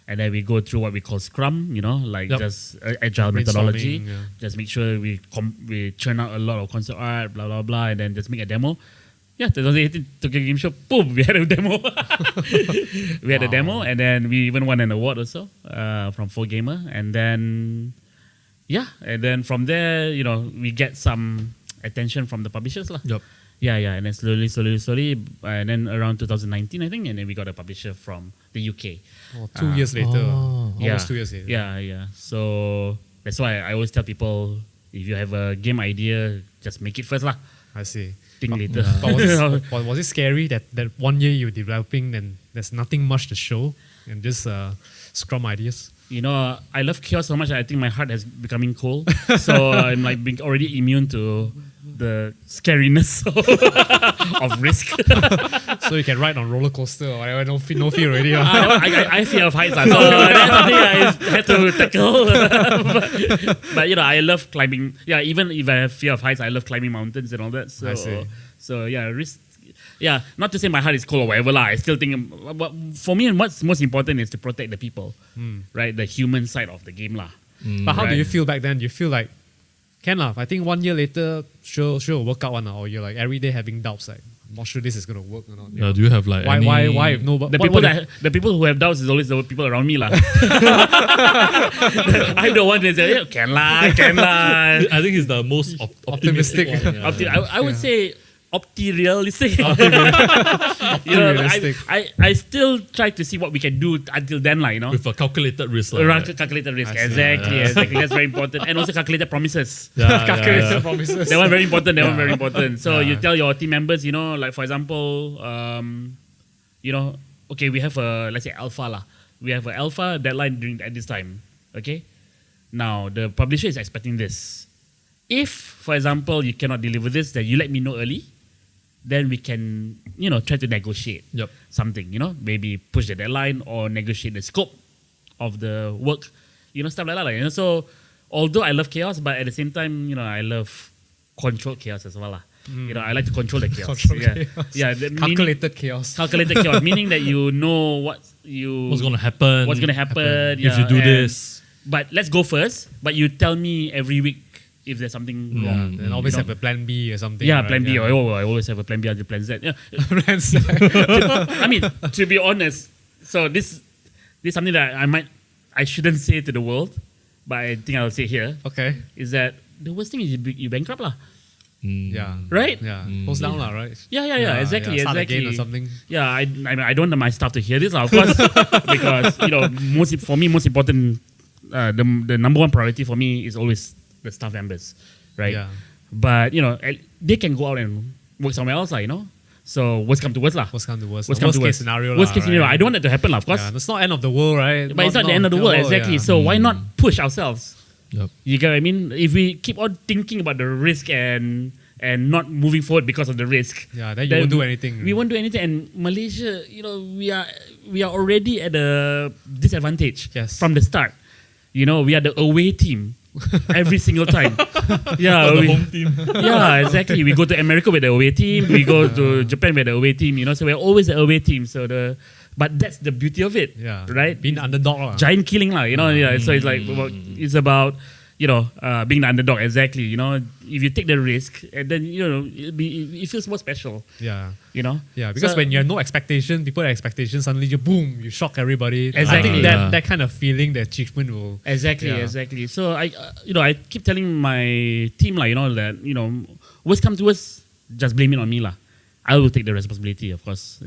And then we go through what we call Scrum, just agile methodology. Yeah. Just make sure we churn out a lot of concept art, blah blah blah, and then just make a demo. Yeah, 2018 Tokyo Game Show, boom, we had a demo. We had a demo, and then we even won an award also from 4Gamer. And then, from there, we get some attention from the publishers lah. Yep. Yeah, and then slowly, and then around 2019, I think, and then we got a publisher from the UK. 2 years later. Oh. Almost 2 years later. Yeah. So that's why I always tell people, if you have a game idea, just make it first lah. I see. Think later. But was it scary that 1 year you're developing and there's nothing much to show and just Scrum ideas? I love chaos so much that I think my heart has becoming cold. So I'm like being already immune to the scariness of risk. So you can ride on roller coaster or whatever, no fear already. I fear of heights, so that's something I had to tackle. but I love climbing. Yeah, even if I have fear of heights, I love climbing mountains and all that. So, I see. So yeah, risk. Yeah, not to say my heart is cold or whatever lah. I still think, for me, what's most important is to protect the people, right? The human side of the game lah. But how do you feel back then? Do you feel like, can lah, I think 1 year later, sure will work out one, or you're like every day having doubts, like, I'm not sure this is going to work or not. Yeah, do you have like why if no? The people who have doubts is always the people around me lah. I'm the one that says, can lah. I think he's the most optimistic one. Yeah. I would say opti-realistic. Opti-realistic. I still try to see what we can do until then lah, With a calculated risk. Calculated risk, exactly. That's very important. And also calculated promises. Calculated promises. That one very important. So you tell your team members, like for example, okay, we have let's say alpha lah. We have an alpha deadline at this time. Okay, now the publisher is expecting this. If, for example, you cannot deliver this, then you let me know early. Then we can, try to negotiate something. Maybe push the deadline or negotiate the scope of the work. Stuff like that. So although I love chaos, but at the same time, I love controlled chaos as well lah. You know, I like to control the chaos. Control yeah, chaos. yeah. Calculated chaos. Calculated chaos, meaning that you know what's gonna happen? What's gonna happen? If you do this. But let's go first. But you tell me every week if there's something wrong. And always have a plan B or something. Yeah, right? plan B. Oh, I always have a plan B until plan Z. Yeah. Plan Z. I mean, to be honest, so this is something that I shouldn't say to the world, but I think I'll say here. Okay. Is that the worst thing is you bankrupt lah. Yeah. Right? Yeah. Close down lah, right? Yeah, exactly. Start exactly. again or something. Yeah, I don't want my staff to hear this, of course, because most important, the number one priority for me is always the staff members, right? Yeah. But they can go out and work somewhere else, So worst come to worst lah. Worst come to worst. Worst case scenario. Worst case scenario. Right? I don't want that to happen, of course. Yeah, it's not end of the world, right? But it's not the end of the world, exactly. Yeah. So why not push ourselves? Yep. You get what I mean? If we keep on thinking about the risk and not moving forward because of the risk, then you won't do anything. We won't do anything. And Malaysia, we are already at a disadvantage from the start. We are the away team every single time. Yeah, the home team. Yeah, exactly. We go to America with the away team. We go to Japan with the away team. So we're always the away team. But that's the beauty of it. Yeah, right. Being the underdog. Giant killing lah. Yeah. So it's like it's about being the underdog. Exactly. If you take the risk, and then it feels more special. Yeah. Yeah. Because when you have no expectation, people have expectations, suddenly you shock everybody. Exactly. I think that kind of feeling, the achievement will. Exactly. So I keep telling my team that worst come to worst, just blame it on me lah. I will take the responsibility, of course.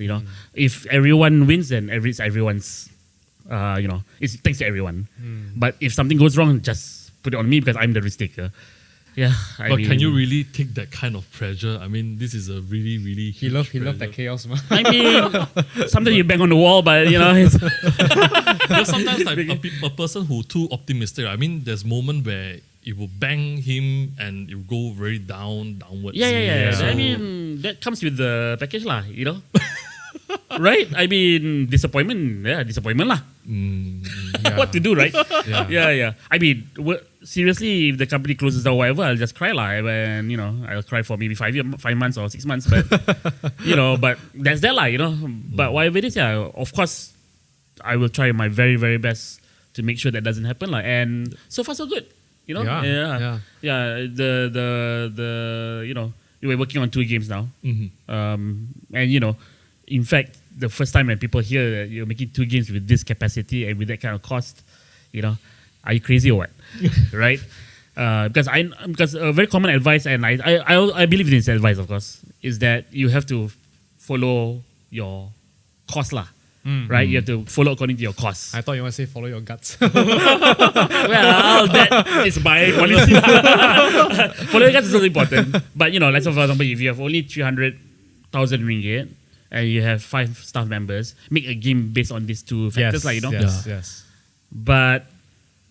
If everyone wins, then it's everyone's. It's thanks to everyone. But if something goes wrong, just put it on me because I'm the risk taker. Yeah. But can you really take that kind of pressure? I mean, this is a really, really he loved that chaos, man. I mean, sometimes you bang on the wall, but it's sometimes like a person who too optimistic. I mean, there's moment where it will bang him and it will go very downwards. Yeah. So, I mean, that comes with the package lah, right? I mean, disappointment lah. What to do, right? Yeah. I mean, seriously, if the company closes down or whatever, I'll just cry lah. And, I'll cry for maybe 5 months or 6 months. But, but that's that lah, But whatever it is, of course, I will try my very, very best to make sure that doesn't happen lah. And so far, so good. Yeah. We're working on 2 games now. And, in fact, the first time when people hear that you're making 2 games with this capacity and with that kind of cost, are you crazy or what? Right? Because a very common advice, and I believe in this advice, of course, is that you have to follow your cost lah. Right? You have to follow according to your costs. I thought you want to say follow your guts. Well, that is my policy. Follow your guts is also important. But, let's say, for example, if you have only 300,000 ringgit and you have 5 staff members, make a game based on these 2 factors. Yes. But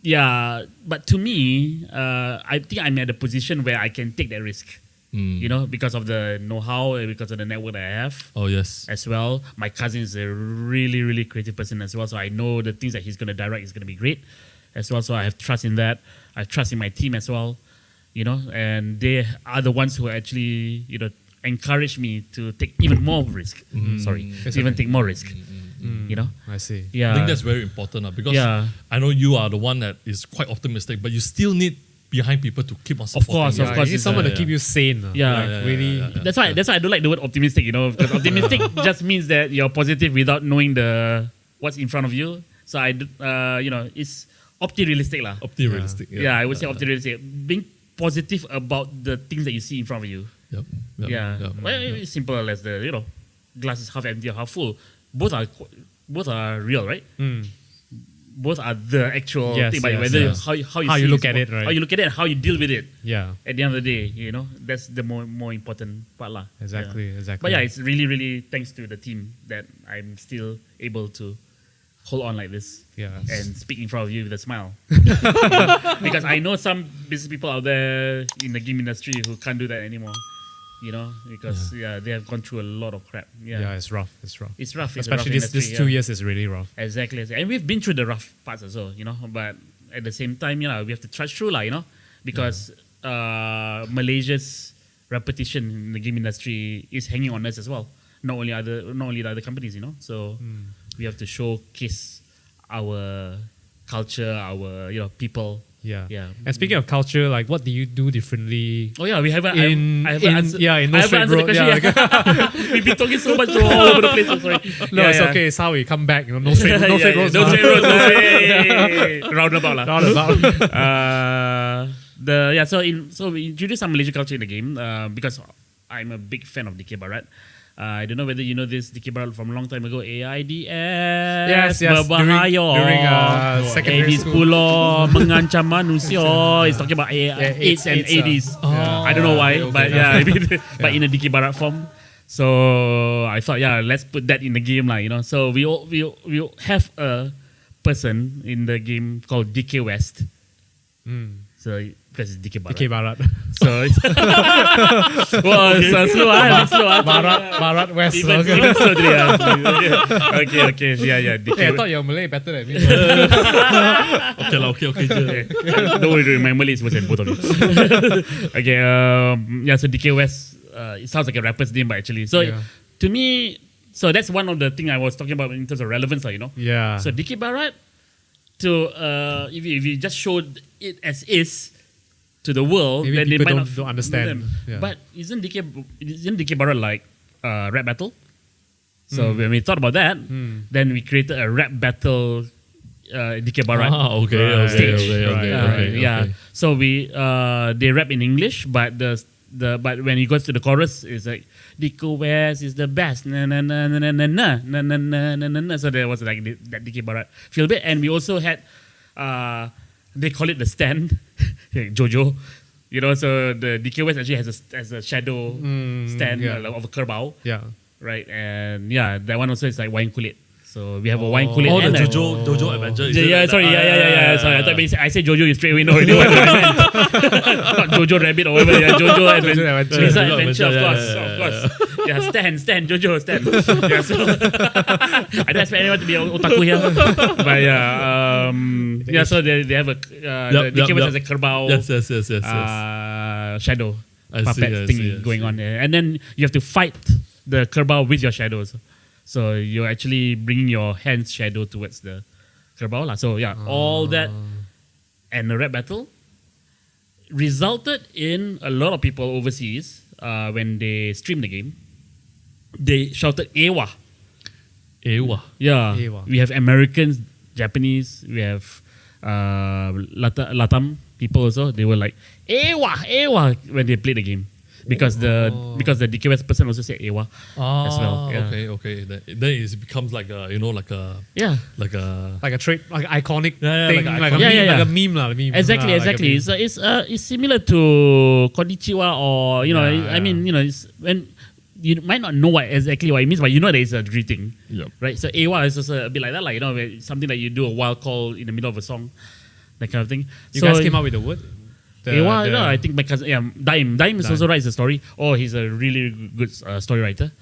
to me, I think I'm at a position where I can take that risk. Because of the know-how and because of the network that I have. Oh, yes. As well. My cousin is a really, really creative person as well. So I know the things that he's going to direct is going to be great as well. So I have trust in that. I have trust in my team as well. And they are the ones who actually, encourage me to take even more risk. Even take more risk. I see. Yeah. I think that's very important because I know you are the one that is quite optimistic, but you still need behind people to keep on supporting. Of course. You need someone to keep you sane. Really. That's why I don't like the word optimistic, because optimistic just means that you're positive without knowing what's in front of you. So it's opti-realistic lah. Opti-realistic. I would say opti-realistic. Being positive about the things that you see in front of you. Yep. Well, it's simple as the glass is half empty or half full. Both are real, right? Both are the actual thing, but whether how you look at it, right? How you look at it and how you deal with it. Yeah. At the end of the day, that's the more important part lah. Exactly. But it's really, really thanks to the team that I'm still able to hold on like this. And speak in front of you with a smile. Because I know some business people out there in the game industry who can't do that anymore. Because they have gone through a lot of crap. It's rough. It's rough. Especially this 2 years is really rough. Exactly. And we've been through the rough parts as well, but at the same time, we have to trudge through, because Malaysia's repetition in the game industry is hanging on us as well. Not only the other companies, So we have to showcase our culture, our people. Yeah. And speaking of culture, like what do you do differently? Oh yeah, we have in No Straight Road. We've been talking so much all over the place. I'm sorry. No, it's okay. It's how we come back. No straight roads. No straight roads. Roundabout lah. So we introduced some Malaysian culture in the game because I'm a big fan of DK Barat. I don't know whether you know this DK Barat from a long time ago. AIDS. Yes. Berbahaya. During secondary AIDS school. mengancam manusia. It's talking about AIDS and AIDS. I don't know why, but but in a DK Barat form. So I thought, let's put that in the game lah. So we have a person in the game called DK West. So because it's DK Barat. DK Barat. So it's slow. Barat West. Even so, okay. DK. I thought your Malay better than me. Okay. Don't worry, my Malay is worse than both of you. Okay, so DK West, it sounds like a rapper's name, but actually, so to me, so that's one of the things I was talking about in terms of relevance, Yeah. So DK Barat, if you just showed it as is to the world, maybe then they might not don't understand. Yeah. But isn't DK Barat like rap battle? So when we thought about that, then we created a rap battle DK Barat stage. Okay. So they rap in English, but but when he goes to the chorus, it's like DK West is the best. Na na na na na na na na na na na. So there was like that DK Barat feel bit, and we also had they call it the stand, Jojo. So the DK West actually has a shadow stand of a kerbau. Yeah. Right, and that one also is like wine kulit. So we have a wine kulit. Oh, and the Jojo Adventure. Sorry, Sorry, I thought when I said Jojo, you straight away know already what I meant. Not Jojo Rabbit or whatever. Jojo Adventure. It's an adventure, of course. Yeah, Stan, Jojo, Stan. So I don't expect anyone to be otaku here, but so they have a the DK West has a kerbau. Yes. Shadow puppet thing going on there, and then you have to fight the kerbau with your shadows. So you're actually bringing your hand's shadow towards the kerbau lah. So all that and the rap battle resulted in a lot of people overseas when they streamed the game. They shouted "Ewa." Yeah. Ewa. We have Americans, Japanese. We have Latam people also. They were like "Ewa" when they played the game. Because the DK West person also said Ewa as well. Yeah. Okay. Then it becomes like a like a trait, like an iconic thing, like a meme lah. Exactly. It's similar to Konnichiwa or it's when you might not know exactly what it means, but you know there is a greeting. Yep. Right. So Ewa is also a bit like that, like something that you do a wild call in the middle of a song, that kind of thing. You guys came up with the word. I think my cousin, Daim also writes the story. Oh, he's a really good story writer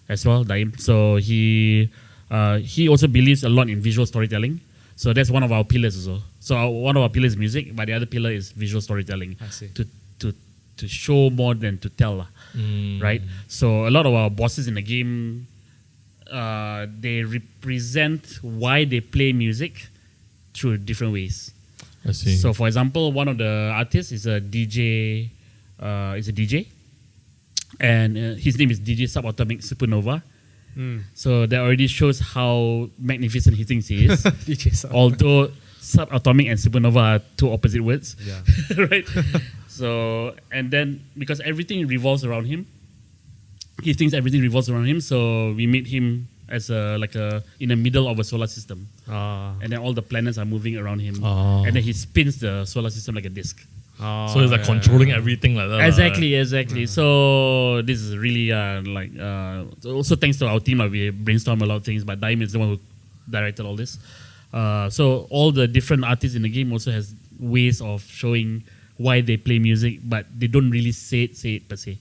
as well, Daim. So he also believes a lot in visual storytelling. So that's one of our pillars also. So one of our pillars is music, but the other pillar is visual storytelling. I see. To show more than to tell, right? So a lot of our bosses in the game, they represent why they play music through different ways. I see. So, for example, one of the artists is a DJ. And his name is DJ Subatomic Supernova. So that already shows how magnificent he thinks he is. DJ Sub. Although subatomic and supernova are two opposite words, right? So, and then because everything revolves around him, he thinks everything revolves around him. So we made him as in the middle of a solar system, and then all the planets are moving around him, and then he spins the solar system like a disc. So it's like controlling everything like that. Exactly. So this is really also thanks to our team, we brainstormed a lot of things, but Daim is the one who directed all this. So all the different artists in the game also has ways of showing why they play music, but they don't really say it per se.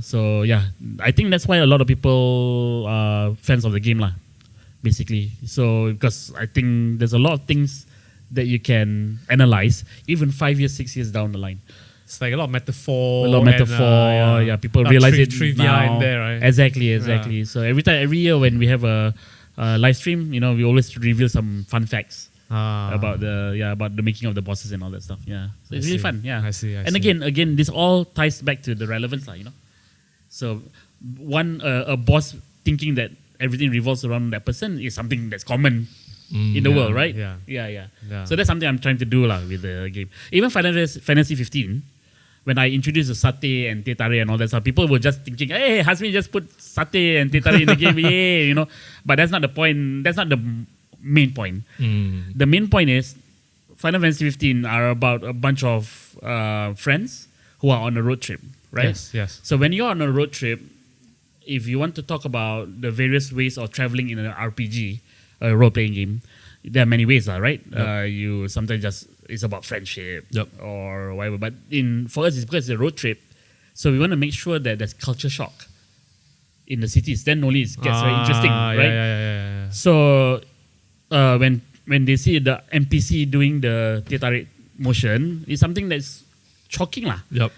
So I think that's why a lot of people are fans of the game lah, basically. So because I think there's a lot of things that you can analyze even 5 years, 6 years down the line. It's like a lot of metaphor. A lot of metaphor. And, people realize it trivia now. in there, right? Exactly. So every year when we have a live stream, we always reveal some fun facts about the making of the bosses and all that stuff. Yeah, so it's really fun. Yeah, I see. And again, this all ties back to the relevance, So a boss thinking that everything revolves around that person is something that's common in the world, right? Yeah. So that's something I'm trying to do with the game. Even Final Fantasy 15, when I introduced the satay and teh tarik and all that stuff, people were just thinking, hey, Hazmi just put satay and teh tarik in the game, yay, But that's not the point. That's not the main point. The main point is Final Fantasy 15 are about a bunch of friends who are on a road trip, right? Yes. So when you're on a road trip, if you want to talk about the various ways of traveling in an RPG, a role-playing game, there are many ways, right? Yep. You sometimes it's about friendship or whatever. But for us, it's because it's a road trip. So we want to make sure that there's culture shock in the cities. Then only it gets very interesting, right? Yeah. So when they see the NPC doing the teh tarik motion, it's something that's shocking, lah. Yep.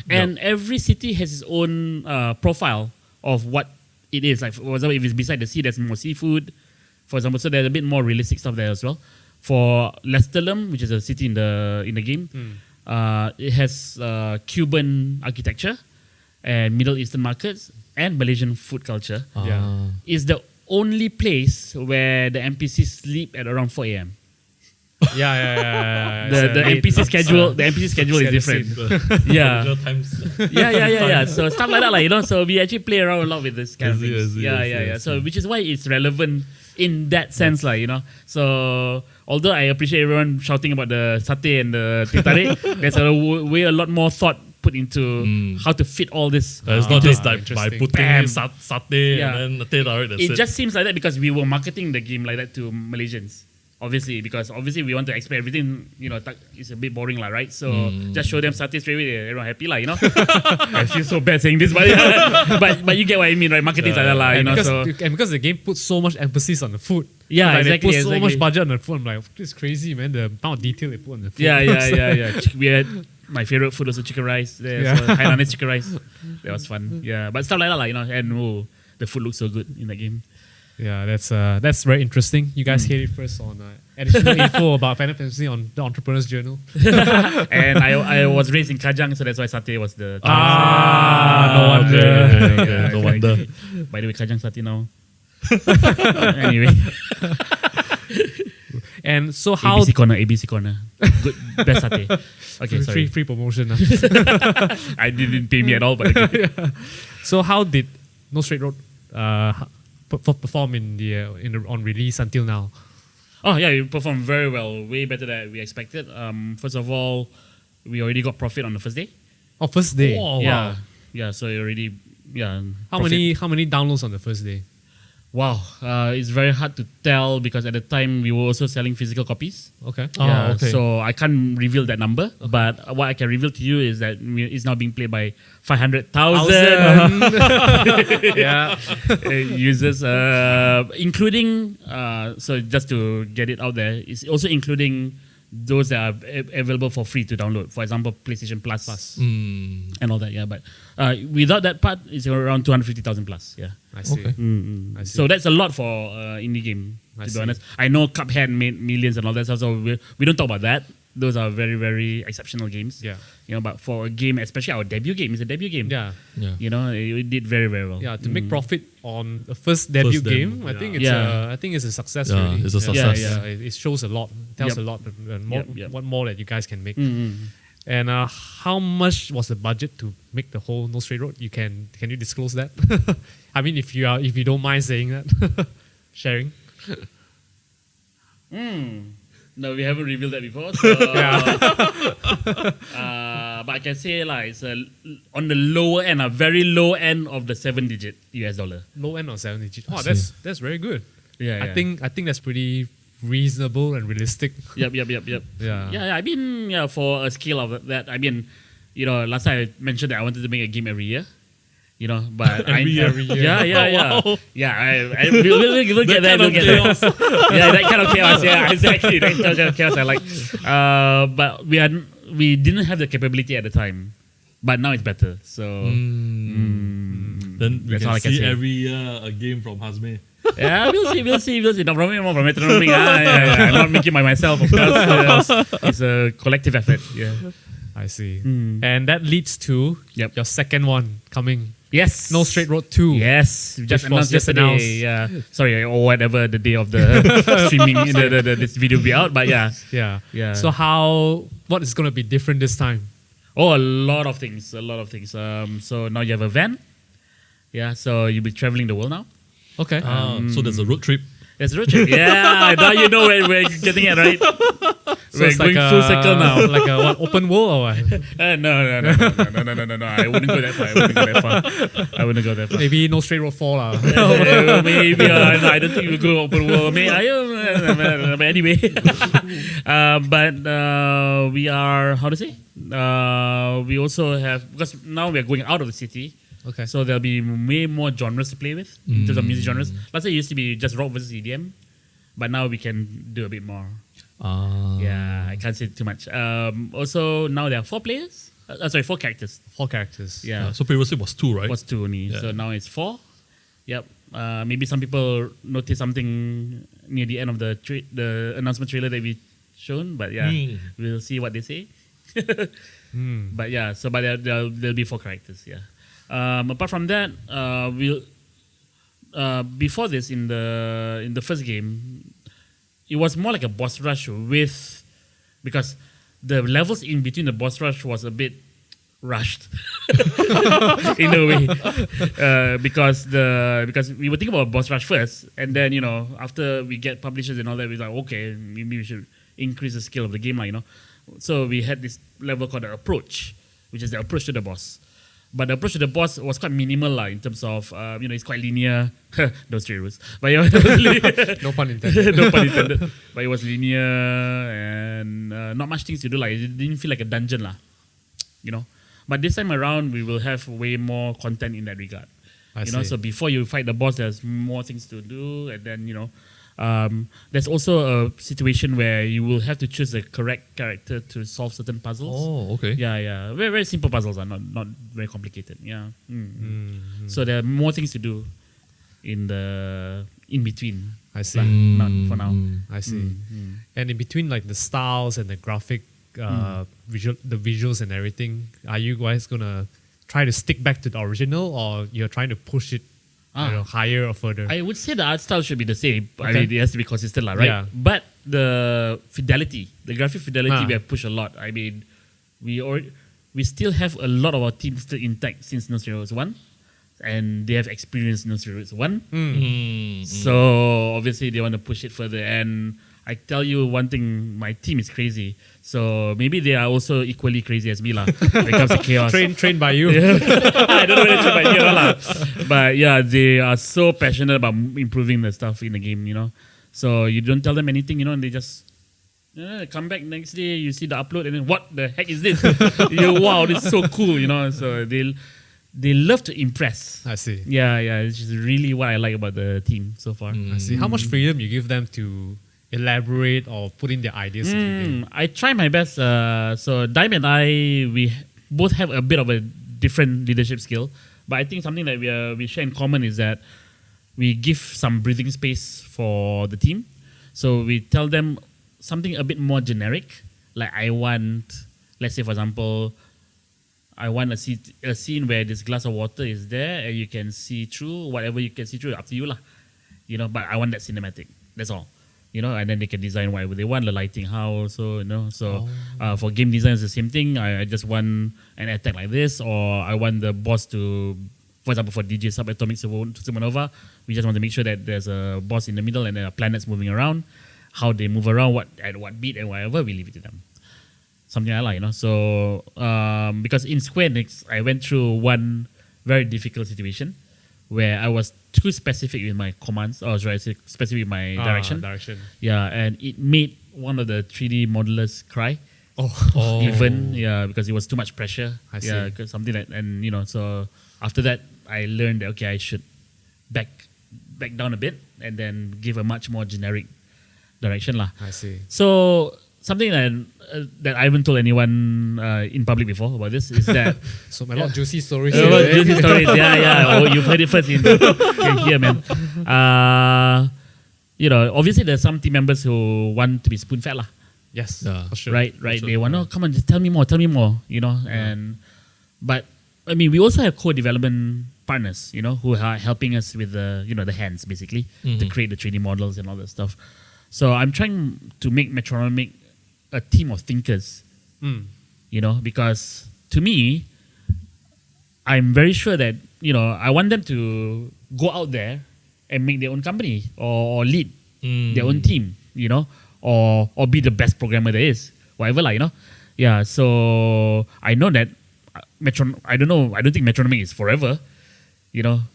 And every city has its own profile of what it is. Like, for example, if it's beside the sea, there's more seafood. For example, so there's a bit more realistic stuff there as well. For Lestalem, which is a city in the game, it has Cuban architecture and Middle Eastern markets and Malaysian food culture. It's the only place where the NPCs sleep at around 4 a.m. Yeah. The NPC schedule. The NPC schedule is different. Yeah. So stuff like that, So we actually play around a lot with this kind of things. Yeah. So which is why it's relevant in that sense, So although I appreciate everyone shouting about the satay and the teh tarik, there's a lot more thought put into how to fit all this. It's not just like by putting in satay and then the teh tarik. It just seems like that because we were marketing the game like that to Malaysians. Obviously, because we want to explain everything, it's a bit boring, right? So just show them satay straight away, everyone happy, I feel so bad saying this, but you get what I mean, right? Marketing like that, And because the game puts so much emphasis on the food. Yeah, They exactly. put so much budget on the food. I'm like, this is crazy, man. The amount of detail they put on the food. Yeah. We had my favorite food was the chicken rice. So Hainanese chicken rice. That was fun. Yeah, but stuff like that, and the food looks so good in that game. Yeah, that's very interesting. You guys hear it first on additional info about Final Fantasy on the Entrepreneur's Journal. And I was raised in Kajang, so that's why satay was the choice. No wonder. No wonder. By the way, Kajang satay now. Anyway. And so how... ABC Corner. Good, best satay. Okay, sorry. Free promotion. I didn't pay me at all, but okay. So how did No Straight Road perform on release until now? Oh yeah, we performed very well, way better than we expected. First of all, we already got profit on the first day. Oh, first day. Oh, yeah, wow. Yeah. So already, How many downloads on the first day? Wow, it's very hard to tell because at the time we were also selling physical copies. Okay. Yeah, okay. So I can't reveal that number, but what I can reveal to you is that it's now being played by 500,000 users, including, so just to get it out there, it's also including those that are available for free to download. For example, PlayStation Plus. And all that, but without that part, it's around 250,000 plus, I see. Okay. I see. So that's a lot for indie game, to be honest. I know Cuphead made millions and all that stuff, so we don't talk about that. Those are very, very exceptional games. Yeah. But for a game, especially our debut game, it's a debut game. Yeah. It did very, very well. Yeah, to make profit on the first debut game, I think it's a success. Yeah, really. it's a success. Yeah. It shows a lot, tells a lot, and more, what more that you guys can make. And how much was the budget to make the whole No Straight Road? Can you disclose that? I mean, if you don't mind saying that, sharing. No, we haven't revealed that before. So, but I can say it's on the lower end, a very low end of the 7-digit US dollar. Low end of 7-digit. Oh, that's very good. Yeah. I think that's pretty reasonable and realistic. Yep. Yeah. I mean, for a scale of that, I mean, last time I mentioned that I wanted to make a game every year. But every year. Yeah. Wow. Yeah, we'll get there. We'll get there. Yeah, that kind of chaos. Yeah, exactly. That kind of chaos I like. But we didn't have the capability at the time, but now it's better. So then we that's all I can can see say. every year a game from Hazmer. Yeah, we'll see. No, from Metronomik. I'm not making by myself, of course. It's a collective effort. Yeah. I see. And that leads to Yep. your second one coming. Yes. No Straight Road 2. Yes, we just Which was announced just yesterday. announced. Yeah, sorry, or whatever the day of the streaming, this video will be out. But yeah, Yeah. So what is going to be different this time? oh, a lot of things. So now you have a van. Yeah, so you'll be traveling the world now. Okay. So there's a road trip. There's a road trip. Yeah, now you know where we're getting at, right? So We're it's going like full circle now. Like a what, open world or what? No. I wouldn't go that far. I wouldn't go that far. Maybe No Straight Road 4 lah. Maybe no, I don't think we'll go open world. But anyway, we are we also have, because now we are going out of the city. Okay. So there'll be way more genres to play with in terms of music genres. Last time it used to be just rock versus EDM, but now we can do a bit more. Yeah, I can't say too much. Also, now there are 4 players. 4 characters. 4 characters. Yeah, So previously it was 2, right? was 2 only. Yeah. So now it's 4. Yep. Maybe some people noticed something near the end of the announcement trailer that we shown, but yeah, we'll see what they say. But yeah, there'll be 4 characters. Yeah. Apart from that, before this in the first game, it was more like a boss rush because the levels in between the boss rush was a bit rushed in a way, because we were thinking about boss rush first, and then after we get publishers and all that, we were like, okay, maybe we should increase the scale of the game, So we had this level called the approach, which is the approach to the boss. But the approach to the boss was quite minimal in terms of, it's quite linear. Those 3 rules. But No pun intended. no pun intended. But it was linear and not much things to do. Like, it didn't feel like a dungeon, But this time around, we will have way more content in that regard. I see. So before you fight the boss, there's more things to do, and then there's also a situation where you will have to choose the correct character to solve certain puzzles. Oh, okay. Yeah. Very, very simple puzzles are not very complicated. Yeah. So there are more things to do in between. I see. But not for now. I see. And in between, like the styles and the graphic, the visuals and everything, are you guys gonna try to stick back to the original, or you're trying to push it higher or further? I would say the art style should be the same. I Okay. mean, it has to be consistent, right? Yeah. But the graphic fidelity, we have pushed a lot. I mean, we still have a lot of our teams still intact since No Zeroes 1, and they have experienced No Zeroes 1. So obviously they want to push it further. And I tell you one thing, my team is crazy. So maybe they are also equally crazy as me when it comes to chaos. Trained by you. I don't know whether it's by you, but yeah, they are so passionate about improving the stuff in the game, So you don't tell them anything, and they just come back next day, you see the upload, and then what the heck is this? Wow, this is so cool, So they love to impress. I see. Yeah, it's just really what I like about the team so far. I see. How much freedom you give them to elaborate or put in their ideas into the game? I try my best. So Dime and I, we both have a bit of a different leadership skill, but I think something that we share in common is that we give some breathing space for the team. So we tell them something a bit more generic, like let's say for example, I want a scene where this glass of water is there and you can see through whatever you can see through, up to you but I want that cinematic. That's all. And then they can design whatever they want, the lighting, how also, So for game design, it's the same thing. I just want an attack like this, or I want the boss to, for example, for DJ Subatomic Supernova, we just want to make sure that there's a boss in the middle and there are planets moving around. How they move around, at what beat and whatever, we leave it to them. Something I like, So, because in Square Enix, I went through one very difficult situation where I was too specific with my commands, or should I say specific with my direction. Yeah, and it made one of the 3D modelers cry. Even, because it was too much pressure. I see. Yeah, because something that, and so after that, I learned that, okay, I should back down a bit and then give a much more generic direction. I see. So something that I haven't told anyone in public before about this is that So a lot of juicy stories. juicy stories. Yeah. Oh, you've heard it first in here, man. Obviously there's some team members who want to be spoon fed lah. Yes, Yeah. for sure. Right. sure. They want, come on, just tell me more. But I mean, we also have co-development partners, who are helping us with the hands basically to create the 3D models and all that stuff. So I'm trying to make Metronomik a team of thinkers, because to me, I'm very sure that, I want them to go out there and make their own company or lead their own team, or be the best programmer there is, whatever lah, Yeah, so I know that I don't think Metronomik is forever,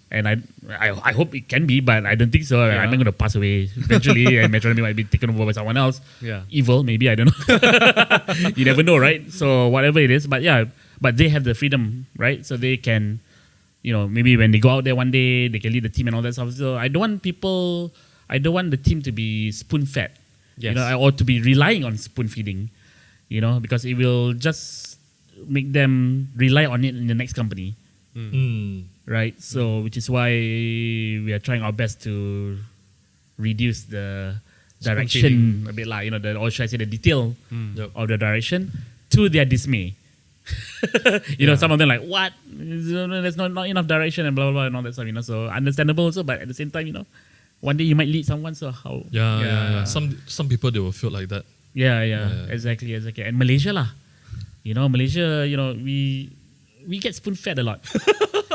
and I hope it can be, but I don't think so. I'm not going to pass away eventually, and Metronomik might be taken over by someone else. Yeah. Evil, maybe, I don't know. You never know, right? So whatever it is, but they have the freedom, right? So they can, maybe when they go out there one day, they can lead the team and all that stuff. So I don't want the team to be spoon-fed, Yes. or to be relying on spoon-feeding, because it will just make them rely on it in the next company. Right, so which is why we are trying our best to reduce the direction a bit, like or should I say the detail of the direction to their dismay. Some of them like, what? There's not enough direction and blah blah blah and all that stuff. So understandable also, but at the same time, one day you might lead someone. So how? Yeah. Some people they will feel like that. Yeah. Exactly. And Malaysia lah, Malaysia, we get spoon fed a lot.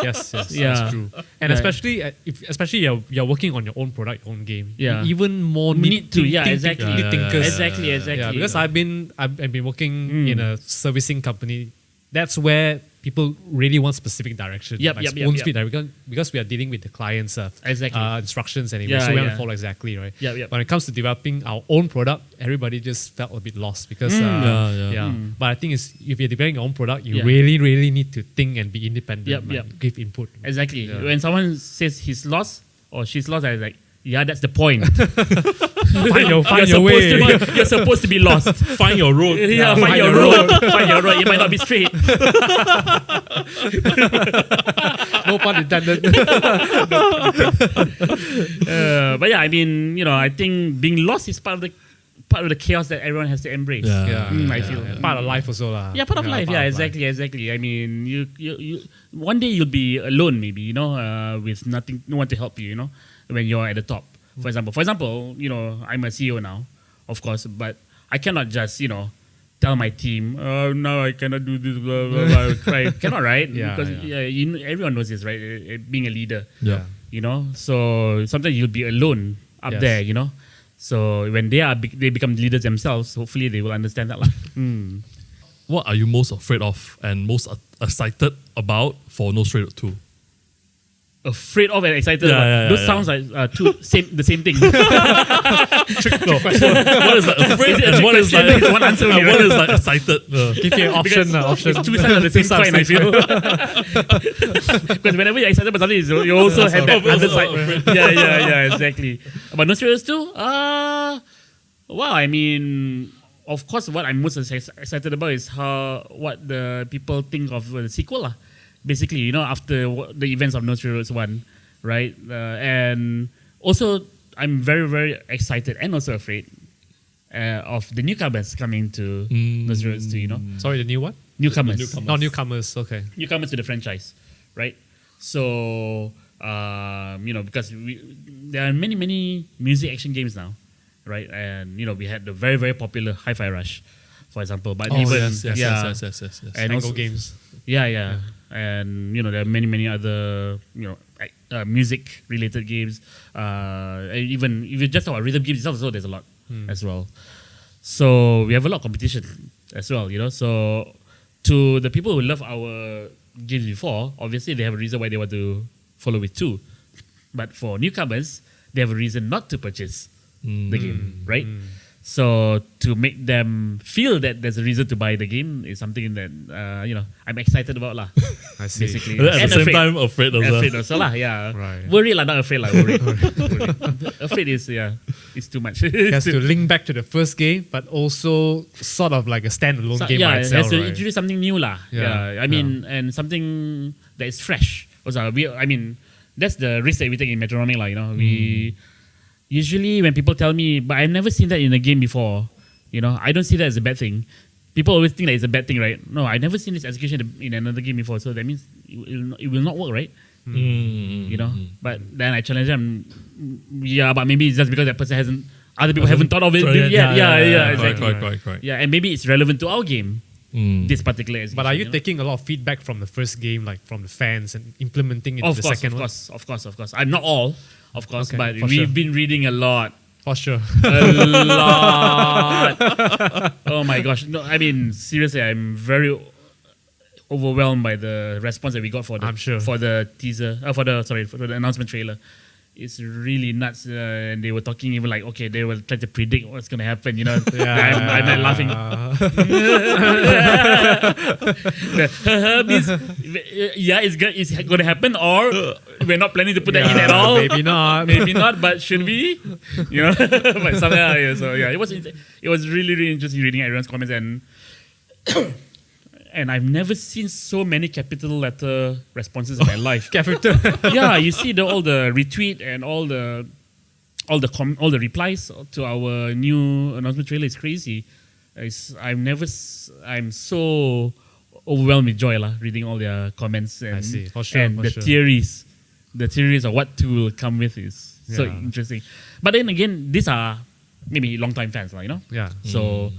Yes, Yeah. that's true. And especially especially you're working on your own product, your own game. Yeah. Even more Need to, exactly. thinkers. Exactly. Yeah, because I've been working in a servicing company. That's where people really want specific direction. Yep. Spoon-feed direction, because we are dealing with the client's instructions anyway. So we have to follow exactly, right? Yep. When it comes to developing our own product, everybody just felt a bit lost because But I think if you're developing your own product, you really, really need to think and be independent. Yep. Give input. Exactly. Yeah. When someone says he's lost or she's lost, I was like, yeah, that's the point. Find your way. You're supposed to be lost. Find your road. Yeah, find your road. Find your road. It might not be straight. No pun intended. But yeah, I mean, I think being lost is part of the chaos that everyone has to embrace. I feel Part of life also lah. Yeah, part of life. Yeah, exactly. I mean, you one day you'll be alone, maybe, with no one to help you, when you're at the top. For example, I'm a CEO now, of course, but I cannot just, tell my team, oh, no, I cannot do this, blah, blah, blah, cry. Cannot, right? Because everyone knows this, right? Being a leader. Yeah. So sometimes you'll be alone up there, So when they become leaders themselves, hopefully they will understand that. What are you most afraid of and most excited about for No Straight 2? Afraid of and excited about. Those sounds like the same thing. What is like afraid and what is like one answer and what is like excited? Give you an option. Option. It's two sides of the same coin, I feel. Because whenever you're excited about something, you also have that other side. Yeah, exactly. But No Straight 2? Wow, I mean, of course, what I'm most excited about is what the people think of the sequel lah. Basically, after the events of No Straight Roads 1, right? And also, I'm very, very excited and also afraid of the newcomers coming to No Straight Roads 2, Sorry, the new one? Newcomers. Newcomers, okay. Newcomers to the franchise, right? So, because there are many, many music action games now, right? And, we had the very, very popular Hi-Fi Rush, for example. But yes. And Tango also, games. Yeah. And there are many other music related games. Even if you just talk about rhythm games itself, there's a lot as well. So we have a lot of competition as well. So to the people who love our games before, obviously they have a reason why they want to follow with 2. But for newcomers, they have a reason not to purchase the game, right? So to make them feel that there's a reason to buy the game is something that I'm excited about lah. I see. Basically, At the and same time, afraid as well. afraid also lah. Yeah, Right. worried lah, not afraid lah. Worried. Afraid is it's too much. It has to link back to the first game, but also sort of like a standalone game by it itself, has to right? introduce something new lah. Yeah, I mean, and something that is fresh. Also, that's the risk that we take in Metronomik lah. We usually when people tell me, but I've never seen that in a game before. I don't see that as a bad thing. People always think that it's a bad thing, right? No, I've never seen this execution in another game before, so that means it will not work, right? But then I challenge them. Yeah, but maybe it's just because that person other people haven't thought of it. Yeah, exactly. Correct. Yeah, and maybe it's relevant to our game. This particular execution. But are you taking a lot of feedback from the first game, like from the fans, and implementing it into the second one? Of course. I'm not all, of course, Okay, but for we've sure. been reading a lot. For sure. A lot. Oh my gosh. No, I mean, seriously, I'm very overwhelmed by the response that we got for the I'm sure. for the teaser, for the announcement trailer. It's really nuts, and they were talking even like, okay, they were trying to predict what's going to happen. I'm not laughing. It's going to happen, or we're not planning to put that in at all. Maybe not. But should we? But somehow, so it was really, really interesting reading everyone's comments, and and I've never seen so many capital letter responses in my life. Capital. Yeah, you see all the retweet and all the replies to our new announcement trailer is crazy. I'm so overwhelmed with joy reading all their comments and I see. For sure, and for the sure. theories of what tool will come with is so Yeah. interesting. But then again, these are maybe long time fans, Yeah. So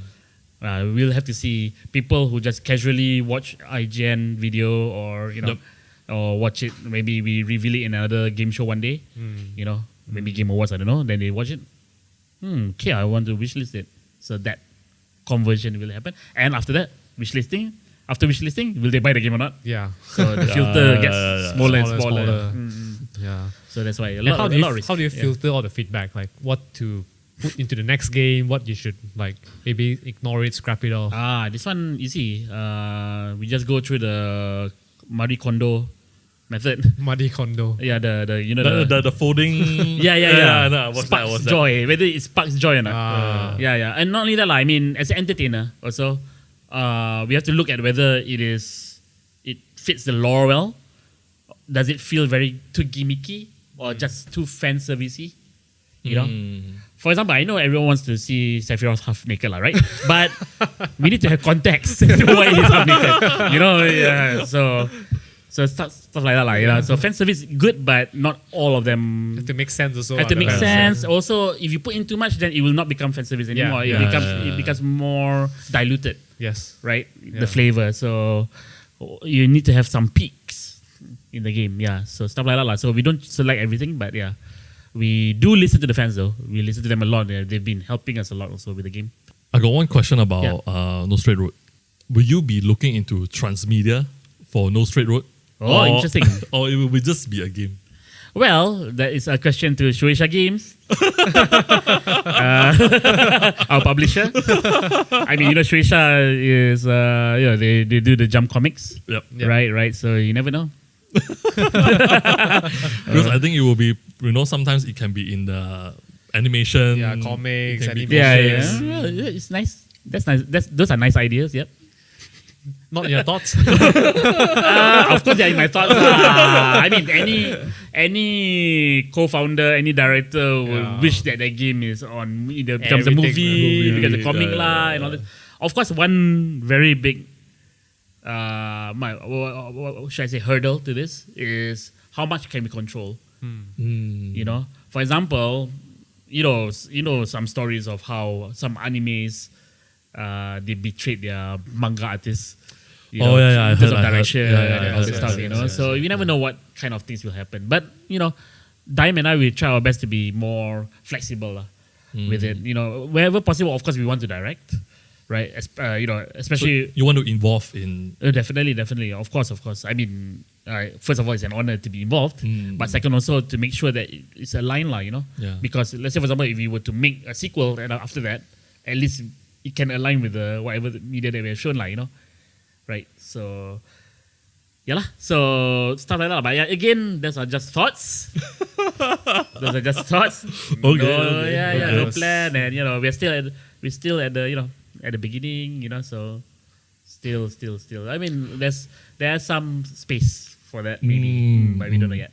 we'll have to see people who just casually watch IGN video or or watch it. Maybe we reveal it in another game show one day. Maybe Game Awards, I don't know. Then they watch it. Okay, I want to wishlist it. So that conversion will happen. And after that, wishlisting. After wishlisting, will they buy the game or not? Yeah. So the filter gets smaller and smaller. Yeah. So that's why a And lot of risk. how do you filter all the feedback? Like what to put into the next game, what you should maybe ignore it, scrap it off. This one, you see, we just go through the Marie Kondo method. Muddy Kondo. Yeah, the folding. Yeah. No, what's that? Sparks joy, whether it sparks joy or not. Yeah. And not only that, I mean, as an entertainer, also, we have to look at whether it fits the lore well. Does it feel too gimmicky or just too fan servicey? For example, I know everyone wants to see Sephiroth half naked, right? But we need to have context as to why he's half naked. So stuff like that, So fan service good, but not all of them Have to make sense also. have to make sense. Also, if you put in too much, then it will not become fan service anymore. It becomes more diluted, Yes. right? The flavor. So you need to have some peaks in the game. Yeah. So stuff like that. So we don't select everything, but yeah. We do listen to the fans though. We listen to them a lot. They've been helping us a lot also with the game. I got one question about No Straight Road. Will you be looking into transmedia for No Straight Road? Oh, interesting. Or it will just be a game? Well, that is a question to Shueisha Games, our publisher. I mean, Shueisha is, they do the Jump comics. Yep. Right. So you never know. Because I think it will be, sometimes it can be in the animation. Yeah, comics, it can be- animation. Yeah. It's nice. That's nice. Those are nice ideas. Yep. Not your thoughts. Of course, they're in my thoughts. I mean, any co-founder, any director will wish that their game is on. It becomes a movie, becomes a comic and all that. Of course, one very big, what should I say, hurdle to this is how much can we control. For example, some stories of how some animes they betrayed their manga artists. I heard. Because of direction and all this heard, stuff. So you never know what kind of things will happen. But Dime and I will try our best to be more flexible with it. Wherever possible, of course, we want to direct, right? Especially So you want to involve in. Definitely. Of course. I mean, first of all, it's an honor to be involved. But second, also to make sure that it's aligned, Yeah. Because let's say, for example, if we were to make a sequel and after that, at least it can align with the whatever the media that we have shown, like, right? So, yeah lah. So stuff like that. But yeah, again, those are just thoughts. Those are just thoughts. No plan, and we're still at the at the beginning, so still. I mean, there's some space for that maybe, but we don't know yet.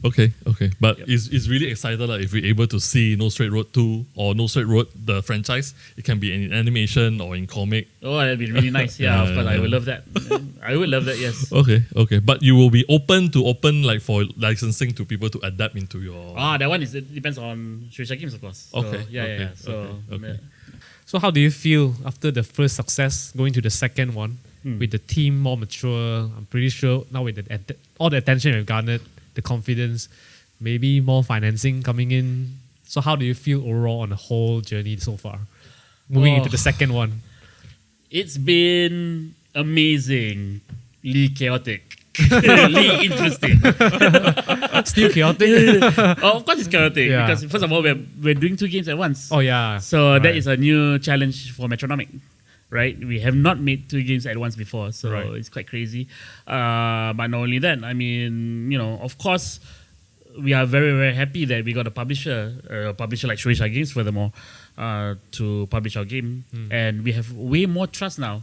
Okay. But it's really excited if we're able to see No Straight Road 2 or No Straight Road, the franchise. It can be in animation or in comic. Oh, that'd be really nice. Yeah, of course. I would love that. I would love that, yes. Okay. But you will be open like for licensing to people to adapt into your... That one it depends on Shueisha Games, of course. So, Okay. Yeah. So, So how do you feel after the first success, going to the second one, with the team more mature? I'm pretty sure now with all the attention we've garnered, the confidence, maybe more financing coming in. So how do you feel overall on the whole journey so far? Moving into the second one. It's been amazingly chaotic. Really interesting. Still chaotic? Of course it's chaotic because first of all we're doing 2 games at once. Oh yeah. So that is a new challenge for Metronomik. Right, we have not made 2 games at once before, so it's quite crazy. But not only that, I mean, of course, we are very, very happy that we got a publisher like Shueisha Games, furthermore, to publish our game, and we have way more trust now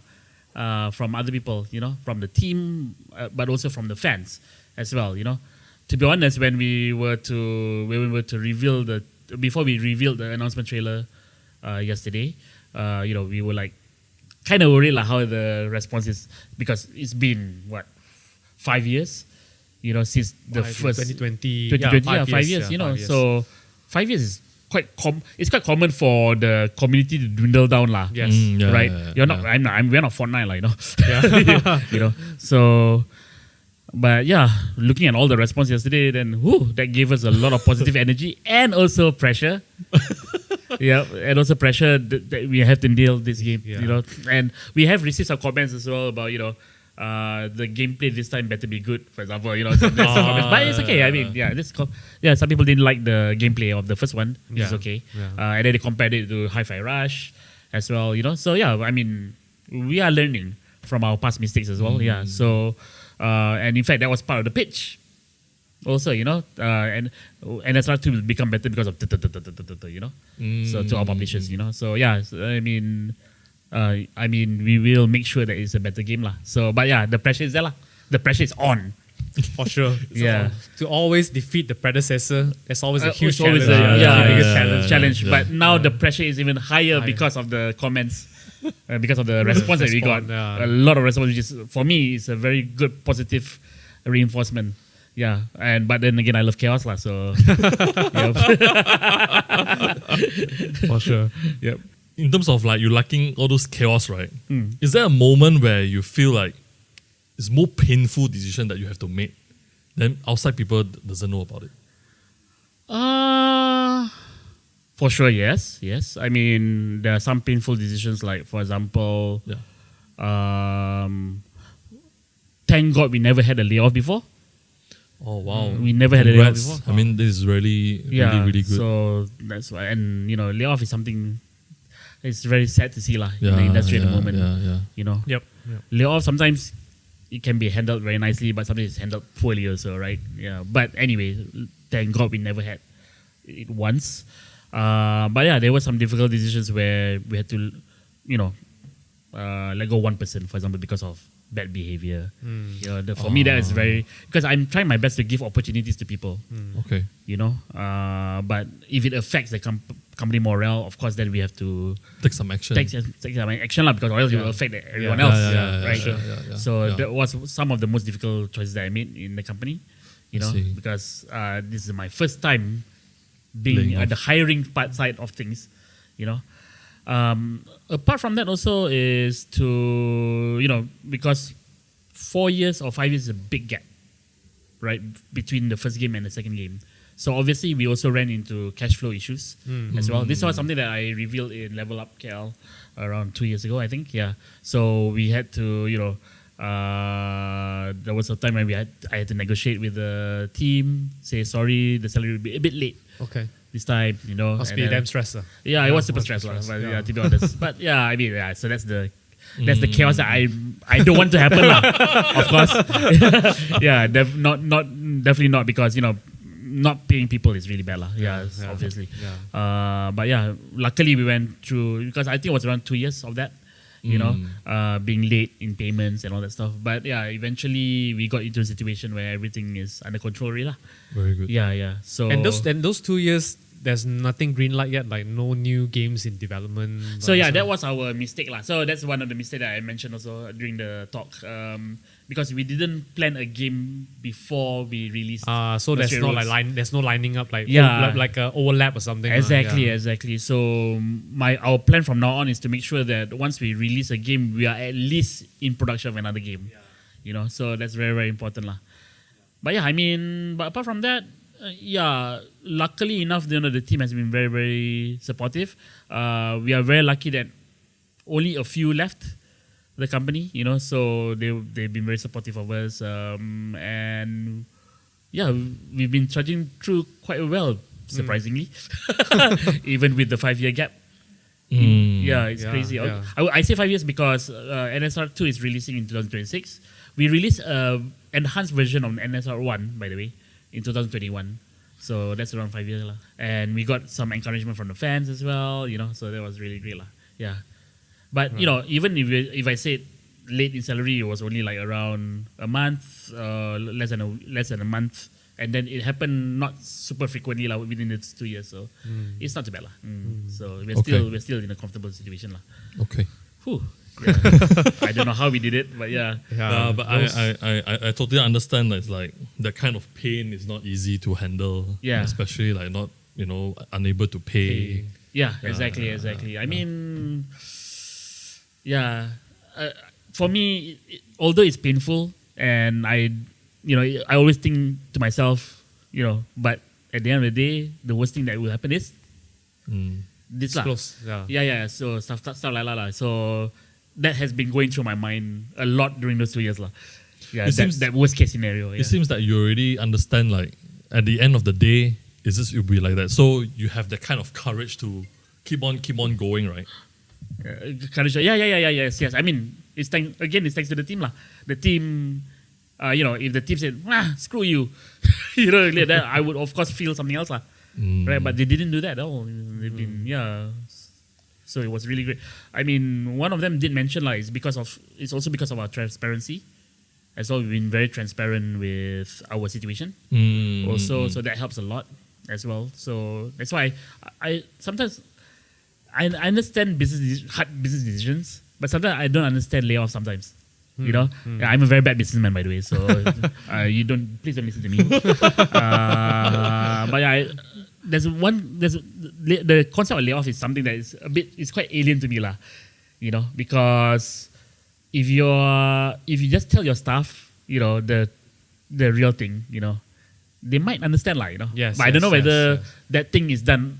from other people, from the team, but also from the fans as well. To be honest, when we were to reveal before we revealed the announcement trailer yesterday, we were like, kind of worried like how the response is, because it's been 5 years, since the first 2020, 5 years, 5 years. So 5 years is it's quite common for the community to dwindle down lah. Yes, right. We're not Fortnite like So, but yeah, looking at all the response yesterday, then that gave us a lot of positive energy and also pressure. And also pressure that we have to nail this game, and we have received some comments as well about the gameplay this time better be good, for example, some comments. But it's okay. I mean, some people didn't like the gameplay of the first one, which is okay, and then they compared it to Hi-Fi Rush as well, So I mean, we are learning from our past mistakes as well. So and in fact that was part of the pitch also, and that's not to become better because of so to our publishers, So I mean, we will make sure that it's a better game lah. So, but the pressure is there lah. The pressure is on. For sure. To always defeat the predecessor, there's always a huge always challenge. Challenge. But now the pressure is even higher because of the comments. Because of the response that we got, a lot of response, which is for me is a very good positive reinforcement. But then again, I love chaos lah. So for sure. Yep. In terms of like you liking all those chaos, right? Is there a moment where you feel like it's more painful decision that you have to make, then outside people doesn't know about it? For sure, yes. I mean, there are some painful decisions, like for example, thank God we never had a layoff before. Oh wow! We never had a layoff before. I mean, this is really good. So that's why, and layoff is something. It's very sad to see lah in the industry at the moment. Yep. Layoff sometimes it can be handled very nicely, but sometimes it's handled poorly also, right? But anyway, thank God we never had it once. But there were some difficult decisions where we had to, let go one person, for example, because of bad behavior. For me, that is very, because I'm trying my best to give opportunities to people. Okay. But if it affects the company morale, of course, then we have to take some action. Take some action because or else it will affect everyone else, right? So that was some of the most difficult choices that I made in the company. Because this is my first time being at the hiring part side of things. Apart from that, also is to because 4 years or 5 years is a big gap, right, between the first game and the second game. So obviously we also ran into cash flow issues as well. This was something that I revealed in Level Up KL around 2 years ago, I think. So we had to there was a time when I had to negotiate with the team, say sorry, the salary will be a bit late. Okay. this time, you know. Must be a damn stressor. Yeah, it was super stressful, but yeah, to be honest. But yeah, I mean, yeah, so that's the chaos that I don't want to happen, lah. Of course. Yeah, definitely not, because, you know, not paying people is really bad, lah. Yeah, obviously. Yeah. But yeah, luckily we went through, because I think it was around 2 years of that, you know, being late in payments and all that stuff. But yeah, eventually we got into a situation where everything is under control, really, lah. Very good. Yeah. So And those 2 years, there's nothing green light yet, like no new games in development. So yeah, that was our mistake, lah. So that's one of the mistakes that I mentioned also during the talk, because we didn't plan a game before we released. So there's no there's no lining up like like a overlap or something. Exactly. So our plan from now on is to make sure that once we release a game, we are at least in production of another game. You know, so that's very, very important, lah. But yeah, I mean, but apart from that, luckily enough, you know, the team has been very, very supportive. We are very lucky that only a few left the company, you know, so they've been very supportive of us. And yeah, we've been trudging through quite well, surprisingly, even with the 5-year gap. Yeah, it's crazy. Yeah. I say 5 years because NSR 2 is releasing in 2026. We released an enhanced version of NSR 1, by the way, in 2021. So that's around 5 years. And we got some encouragement from the fans as well, you know, so that was really great. Yeah. But, you know, even if I said late in salary, it was only like around a month, less than a month. And then it happened not super frequently within the 2 years. So it's not too bad. So we're still in a comfortable situation. Okay. Whew. Yeah. I don't know how we did it, but yeah. But I totally understand that it's like that kind of pain is not easy to handle. Yeah. Especially like not, you know, unable to pay. Yeah, exactly. I mean, for me, although it's painful, and I always think to myself, you know, but at the end of the day, the worst thing that will happen is this lah. Close. Yeah. So stuff like that. So that has been going through my mind a lot during those 2 years lah. Yeah, that worst case scenario. Yeah. It seems that you already understand, like, at the end of the day, it'll be like that. So you have that kind of courage to keep on going, right? Courage. Yes. I mean, it's thanks to the team lah. The team, you know, if the team said, screw you, you know, like that, I would of course feel something else lah. Right? But they didn't do that at all. They've been, So it was really great. I mean, one of them did mention it's also because of our transparency. As well, we've been very transparent with our situation. Also, so that helps a lot as well. So that's why I sometimes I understand hard business decisions, but sometimes I don't understand layoffs sometimes. You know, I'm a very bad businessman, by the way. So please don't listen to me. But yeah, the concept of layoff is something that is it's quite alien to me lah. You know, because if you just tell your staff, you know, the real thing, you know, they might understand lah, you know. Yes. But I don't know whether that thing is done.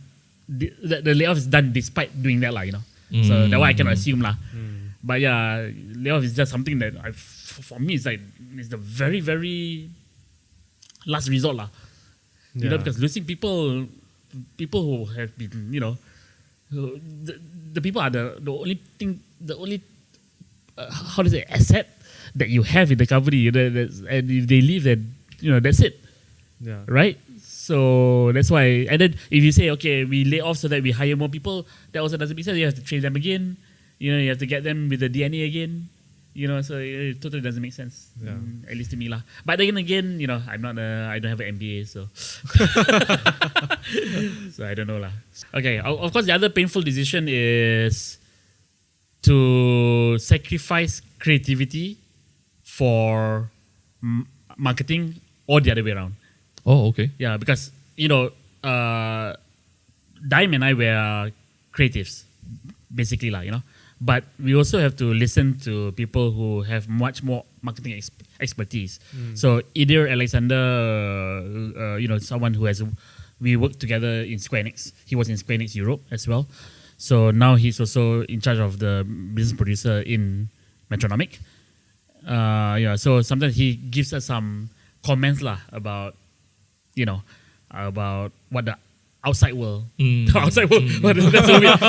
The layoff is done despite doing that lah, you know. So that's why I cannot assume lah. But yeah, layoff is just something that for me it's the very, very last resort lah. You know, because losing people who have been, you know, the people are the only thing, asset that you have in the company. You know, and if they leave, then, you know, that's it. Yeah. Right? So that's why. And then if you say, okay, we lay off so that we hire more people, that also doesn't make sense. You have to train them again. You know, you have to get them with the DNA again. You know, so it totally doesn't make sense. Yeah. At least to me lah. But then again, you know, I don't have an MBA, so so I don't know lah. Okay, of course, the other painful decision is to sacrifice creativity for marketing, or the other way around. Oh, okay. Yeah, because, you know, Daim and I were creatives, basically lah, you know. But we also have to listen to people who have much more marketing expertise. So either Alexander, you know, someone who we worked together in Square Enix. He was in Square Enix Europe as well. So now he's also in charge of the business producer in Metronomik. So sometimes he gives us some comments lah about, you know, about what the outside world. Outside world. That's so weird.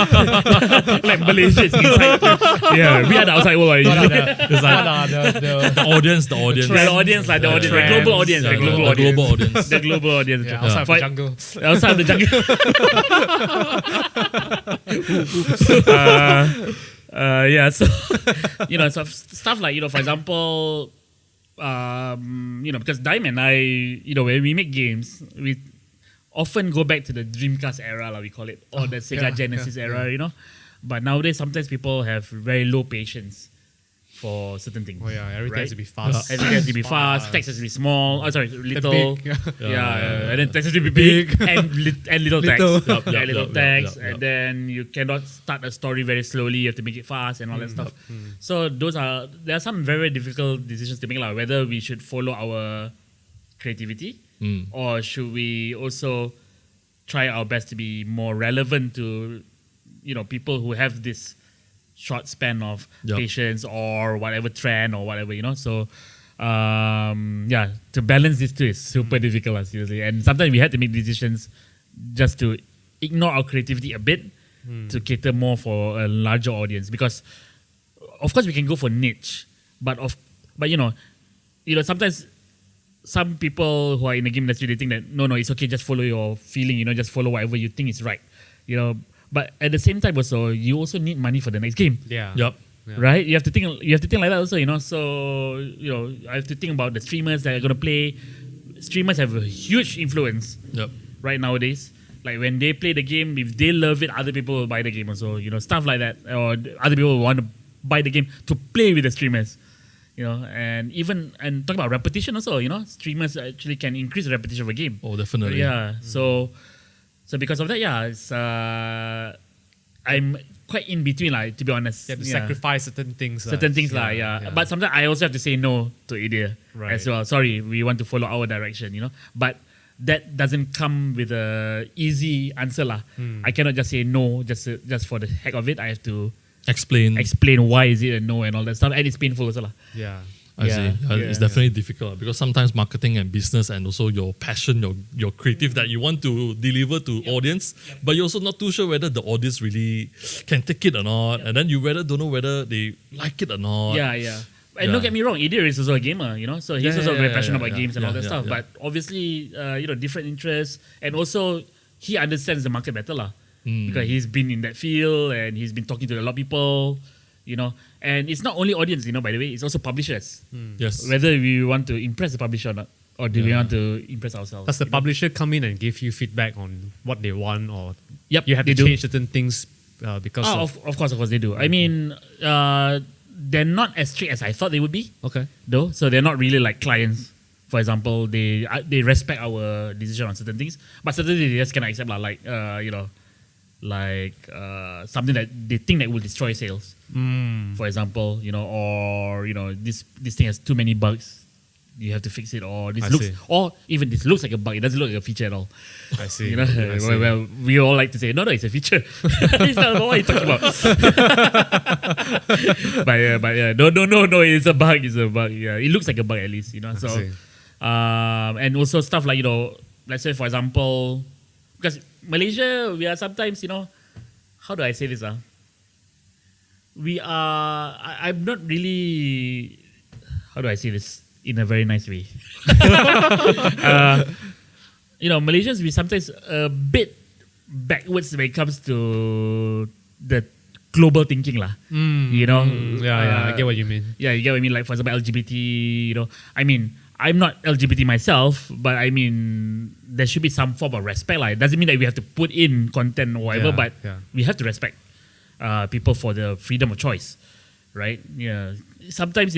Like Malaysia is inside. Yeah, we are the outside world. It's like The audience. The audience, like the audience, the global audience, the global audience, the global audience. outside of the jungle. Outside of the jungle. Yeah, so so stuff like for example, because Dime and I, when we make games, we often go back to the Dreamcast era, like we call it, or the Sega Genesis era, But nowadays, sometimes people have very low patience for certain things. Oh yeah, everything right? has to be fast. Everything has to be fast. Text has to be small. Oh, sorry, little. Big. And then text has to be big and little text. Little text, Yep. and then you cannot start a story very slowly. You have to make it fast and all that stuff. So there are some very, very difficult decisions to make, like whether we should follow our creativity or should we also try our best to be more relevant to people who have this short span of patience or whatever trend or whatever, So, to balance these two is super difficult, seriously. And sometimes we had to make decisions just to ignore our creativity a bit to cater more for a larger audience. Because, of course, we can go for niche, but sometimes some people who are in the game industry, they think that no, it's okay, just follow your feeling, just follow whatever you think is right, But at the same time, also you also need money for the next game. Yeah. Yep. Yeah. Right? You have to think like that also, So I have to think about the streamers that are gonna play. Streamers have a huge influence. Yep. Right nowadays. Like when they play the game, if they love it, other people will buy the game also. Stuff like that. Or other people will want to buy the game to play with the streamers. And talk about repetition also, streamers actually can increase the repetition of a game. Oh, definitely. Yeah. So because of that, it's I'm quite in between, like, to be honest. You have to sacrifice certain things. Yeah. But sometimes I also have to say no to idea as well. Sorry, we want to follow our direction, But that doesn't come with a easy answer lah. I cannot just say no just for the heck of it. I have to Explain why is it a no and all that stuff, and it's painful also lah. Yeah. I see. It's definitely difficult because sometimes marketing and business and also your passion, your creative that you want to deliver to audience, but you're also not too sure whether the audience really can take it or not, and then you don't know whether they like it or not. And don't get me wrong, Idir is also a gamer, so he's also very passionate about games and all that stuff. But obviously, different interests, and also he understands the market better lah, because he's been in that field and he's been talking to a lot of people. And it's not only audience, by the way, it's also publishers. Yes. Whether we want to impress the publisher or not, or do we want to impress ourselves? Does the publisher come in and give you feedback on what they want, or Yep, you have they to do. change certain things because Of course they do. I mean, they're not as strict as I thought they would be, Okay. though. So they're not really like clients. For example, they respect our decision on certain things, but certainly they just cannot accept something that they think that will destroy sales. For example, or this thing has too many bugs. You have to fix it, or this even this looks like a bug. It doesn't look like a feature at all. I see. Well, we all like to say, no, it's a feature. It's not what you're talking about. No, it's a bug. It's a bug. Yeah, it looks like a bug at least. So, and also stuff like let's say for example, because Malaysia, we are sometimes how do I say this? We are. I'm not really. How do I say this? In a very nice way. Malaysians, we sometimes a bit backwards when it comes to the global thinking lah. I get what you mean. Yeah, you get what I mean. Like for example, LGBT. I mean, I'm not LGBT myself, but I mean, there should be some form of respect. Like, it doesn't mean that we have to put in content or whatever, but we have to respect people for the freedom of choice, right? Yeah. Sometimes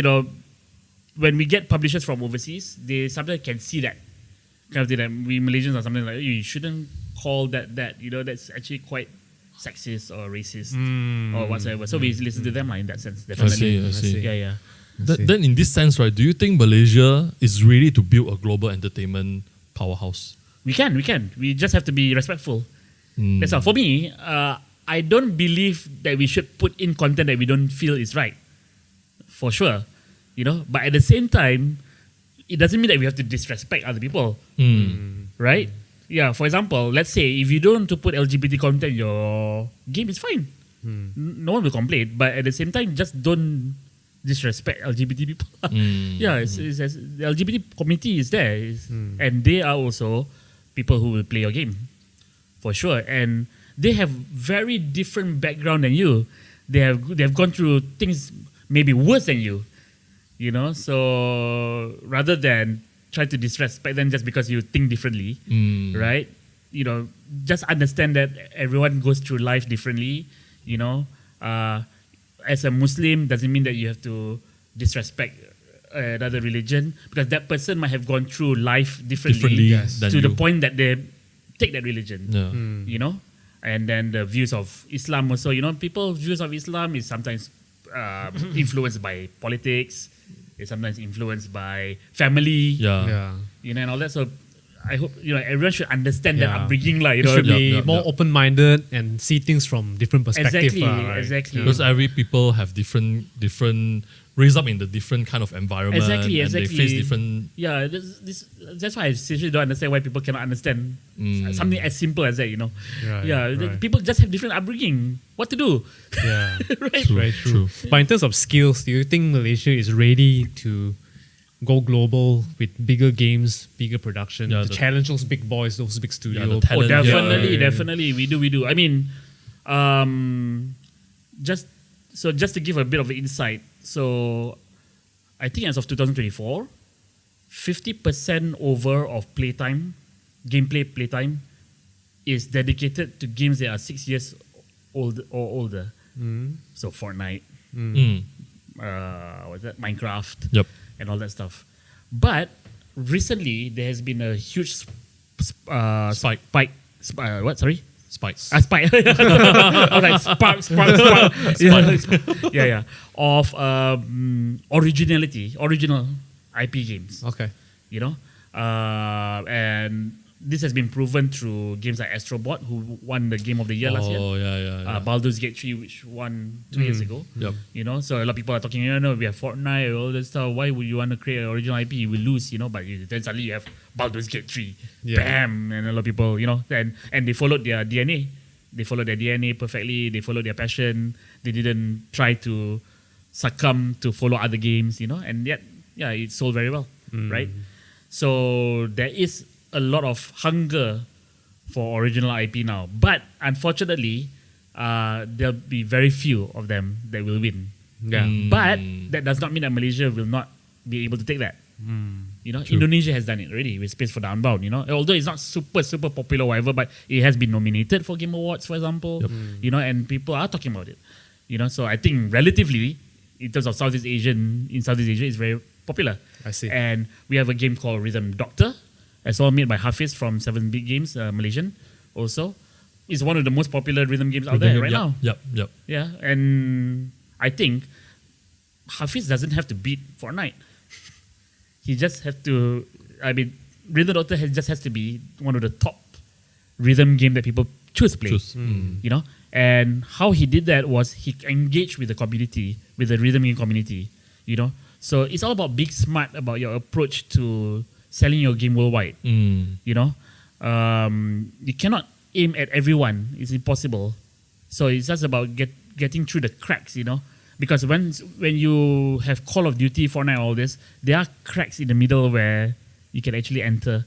when we get publishers from overseas, they sometimes can see that kind of thing that we Malaysians are something like, you shouldn't call that, that's actually quite sexist or racist or whatsoever. So we listen to them in that sense, definitely. I see. Yeah. Then in this sense, right, do you think Malaysia is ready to build a global entertainment powerhouse? We can. We just have to be respectful. That's all. For me, I don't believe that we should put in content that we don't feel is right. For sure. But at the same time, it doesn't mean that we have to disrespect other people. Right? Yeah, for example, let's say if you don't want to put LGBT content in your game, it's fine. No one will complain. But at the same time, just don't disrespect LGBT people. Yeah, the LGBT community is there, and they are also people who will play your game, for sure. And they have very different background than you. They have gone through things maybe worse than you. So rather than try to disrespect them just because you think differently, right? Just understand that everyone goes through life differently. As a Muslim, doesn't mean that you have to disrespect another religion, because that person might have gone through life differently to the point that they take that religion. And then the views of Islam also. People's views of Islam is sometimes influenced by politics. It's sometimes influenced by family. And all that. So I hope everyone should understand that upbringing, should be more open-minded and see things from different perspectives. Exactly. Because every people have different raised up in the different kind of environment. Exactly. And they face different. Yeah, that's why I seriously don't understand why people cannot understand something as simple as that. People just have different upbringing. What to do? Yeah, right. Very true. But in terms of skills, do you think Malaysia is ready to go global with bigger games, bigger production, to challenge those big boys, those big studios? Definitely. We do. I mean, just to give a bit of insight. So, I think as of 2024, 50% over of gameplay playtime, is dedicated to games that are 6 years old or older. So Fortnite, what's that? Minecraft, and all that stuff. But recently, there has been a huge Spike. What? Sorry? Spikes. Spike. I was like, spark. Yeah. Of original IP games. Okay. And this has been proven through games like Astro Bot, who won the Game of the Year last year. Yeah. Baldur's Gate 3, which won 2 years ago. So a lot of people are talking, we have Fortnite, all that stuff. Why would you want to create an original IP? You will lose, but then suddenly you have Baldur's Gate 3. Bam! And a lot of people, and they followed their DNA. They followed their DNA perfectly. They followed their passion. They didn't try to succumb to follow other games, and yet, it sold very well, right? So there is a lot of hunger for original IP now. But unfortunately, there'll be very few of them that will win. But that does not mean that Malaysia will not be able to take that. Indonesia has done it already with Space for the Unbound. Although it's not super popular or whatever, but it has been nominated for Game Awards, for example. And people are talking about it. So I think relatively, in terms of Southeast Asia, it's very popular. I see. And we have a game called Rhythm Doctor, as well, made by Hafiz from 7 Big Games, Malaysian. Also, it's one of the most popular rhythm games out there right now. Yep. Yeah, and I think Hafiz doesn't have to beat Fortnite. He just have to. I mean, Rhythm Doctor just has to be one of the top rhythm game that people choose to play. And how he did that was he engaged with the community, with the rhythm game community. So it's all about being smart about your approach to selling your game worldwide. You cannot aim at everyone. It's impossible. So it's just about getting through the cracks, Because when you have Call of Duty, Fortnite, all this, there are cracks in the middle where you can actually enter,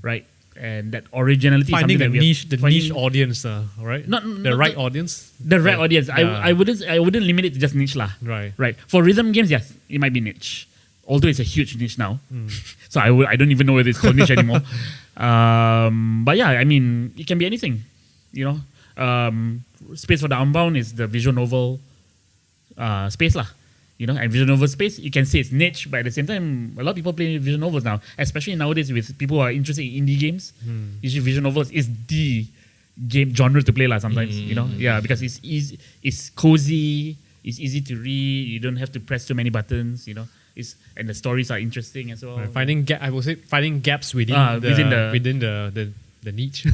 right? And that originality, finding the niche audience, right? Not the right audience. The right audience. Yeah. I wouldn't limit it to just niche lah. Right. For rhythm games, yes, it might be niche. Although it's a huge niche now, so I don't even know whether it's called niche anymore. But yeah, I mean, it can be anything. Space for the Unbound is the visual novel space lah. And visual novel space, you can say it's niche, but at the same time, a lot of people play visual novels now, especially nowadays with people who are interested in indie games. Usually, visual novels is the game genre to play lah. Sometimes, because it's easy, it's cozy, it's easy to read. You don't have to press too many buttons. And the stories are interesting as well. Finding gaps within the niche.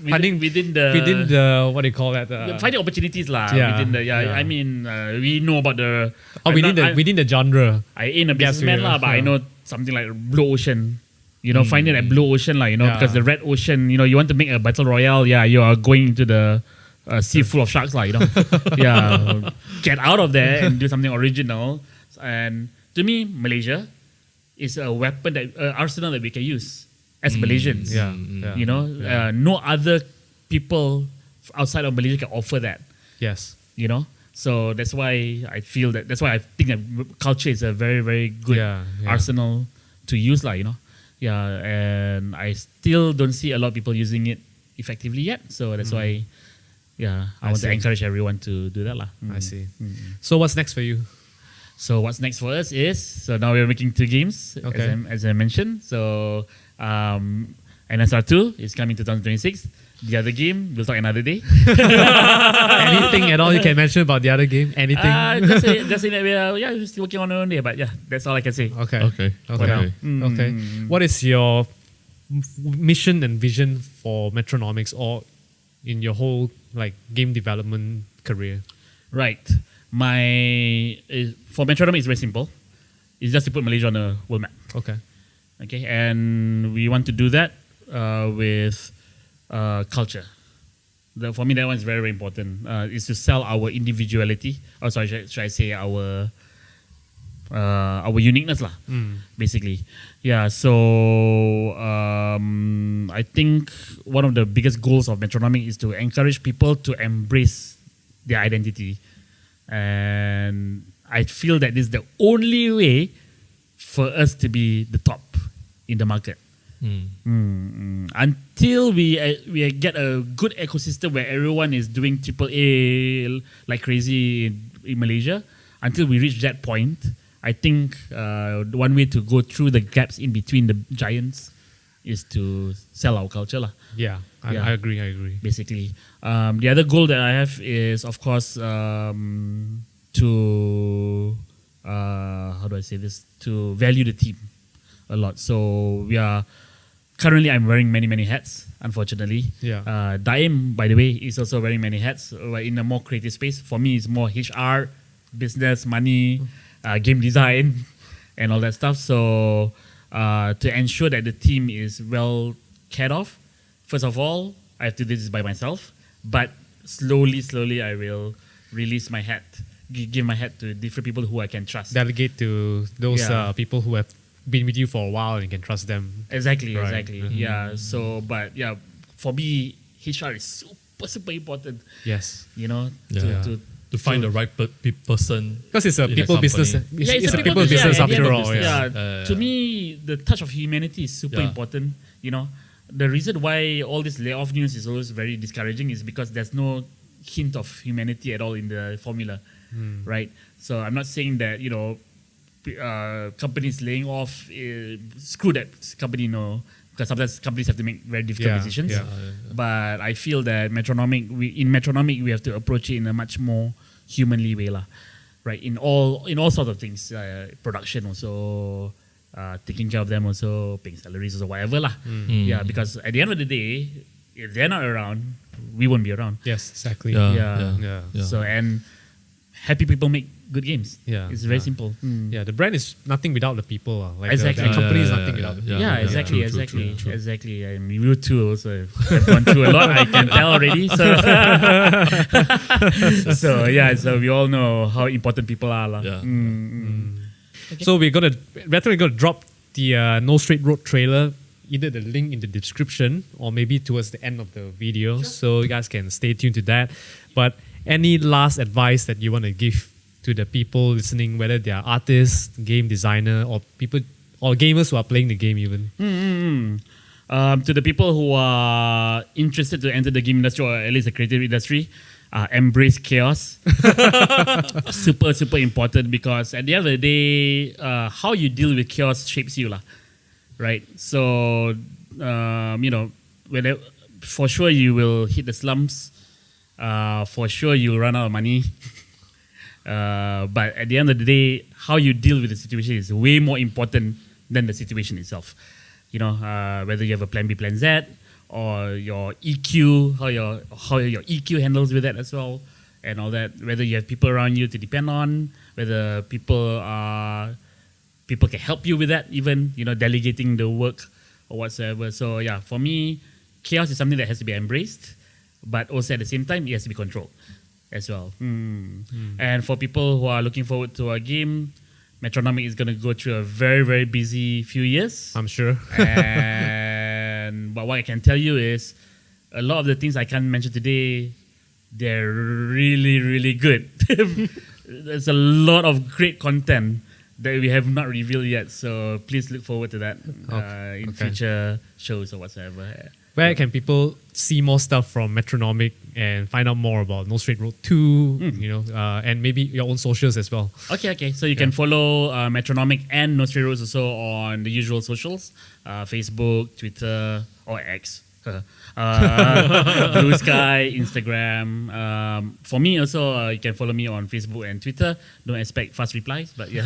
within the what do you call that? Finding opportunities lah. Yeah. I mean, we know about the within the genre. I ain't a businessman lah, but I know something like Blue Ocean. find it at blue ocean, because the red ocean, you want to make a battle royale, you are going into the sea full of sharks, get out of there and do something original. And to me, Malaysia is a weapon arsenal that we can use as Malaysians. No other people outside of Malaysia can offer that. Yes. So that's why I feel that's why I think that culture is a very, very good arsenal to use, and I still don't see a lot of people using it effectively yet. So that's why, I want to encourage everyone to do that, I see. So what's next for you? So what's next for us is, now we're making 2 games, as I mentioned. So NSR2 is coming 2026. The other game, we'll talk another day. Anything at all you can mention about the other game? Anything? Just say that we're still working on our own day, but that's all I can say. Okay. What is your mission and vision for Metronomics, or in your whole game development career? Right. For Metronomik, it's very simple. It's just to put Malaysia on a world map. Okay, and we want to do that with culture. For me, that one is very, very important. Is to sell our individuality. Or sorry, should I say our uniqueness, basically. So I think one of the biggest goals of Metronomik is to encourage people to embrace their identity. And I feel that this is the only way for us to be the top in the market. Until we get a good ecosystem where everyone is doing AAA like crazy in Malaysia, until we reach that point, I think one way to go through the gaps in between the giants is to sell our culture. I agree. Basically. The other goal that I have is, of course, to how do I say this? To value the team a lot. So currently I'm wearing many hats, unfortunately. Daim, by the way, is also wearing many hats, in a more creative space. For me, it's more HR, business, money, game design, and all that stuff. So to ensure that the team is well cared of, first of all, I have to do this by myself. But slowly, I will release my hat, give my hat to different people who I can trust. Delegate to those people who have been with you for a while and you can trust them. Exactly. So, for me, HR is super important. Yes. To find the right person. Because it's a people business. It's a people business after all. To me, the touch of humanity is super important. The reason why all this layoff news is always very discouraging is because there's no hint of humanity at all in the formula, right? So I'm not saying that companies laying off, screw that company, because sometimes companies have to make very difficult decisions. But I feel that in Metronomik we have to approach it in a much more humanly way, right? In all sorts of things, production also. Taking care of them also, paying salaries or whatever because at the end of the day, if they're not around, we won't be around. Yes, exactly. So, and happy people make good games. It's very simple. The brand is nothing without the people. Exactly. The company is nothing without the people. Exactly. And you too also have gone through a lot, I can tell already. So we all know how important people are. So we're gonna drop the No Straight Road trailer, either the link in the description or maybe towards the end of the video, so you guys can stay tuned to that. But any last advice that you want to give to the people listening, whether they are artists, game designer, or people or gamers who are playing the game even? To the people who are interested to enter the game industry, or at least the creative industry, embrace chaos. Super important, because at the end of the day, how you deal with chaos shapes you, right? So for sure you will hit the slumps. For sure you'll run out of money. But at the end of the day, how you deal with the situation is way more important than the situation itself. Whether you have a plan B, plan Z, or your EQ, how your EQ handles with that as well, and all that. Whether you have people around you to depend on, whether people can help you with that, even delegating the work or whatsoever. So yeah, for me, chaos is something that has to be embraced, but also at the same time, it has to be controlled as well. And for people who are looking forward to our game, Metronomik is going to go through a very, very busy few years. I'm sure. But what I can tell you is, a lot of the things I can't mention today, they're really, really good. There's a lot of great content that we have not revealed yet. So please look forward to that in future shows or whatsoever. Where can people see more stuff from Metronomik and find out more about No Straight Road 2, and maybe your own socials as well? Okay. So you can follow Metronomik and No Straight Roads also on the usual socials, Facebook, Twitter, or X. Blue Sky, Instagram. For me also, you can follow me on Facebook and Twitter. Don't expect fast replies, but yeah.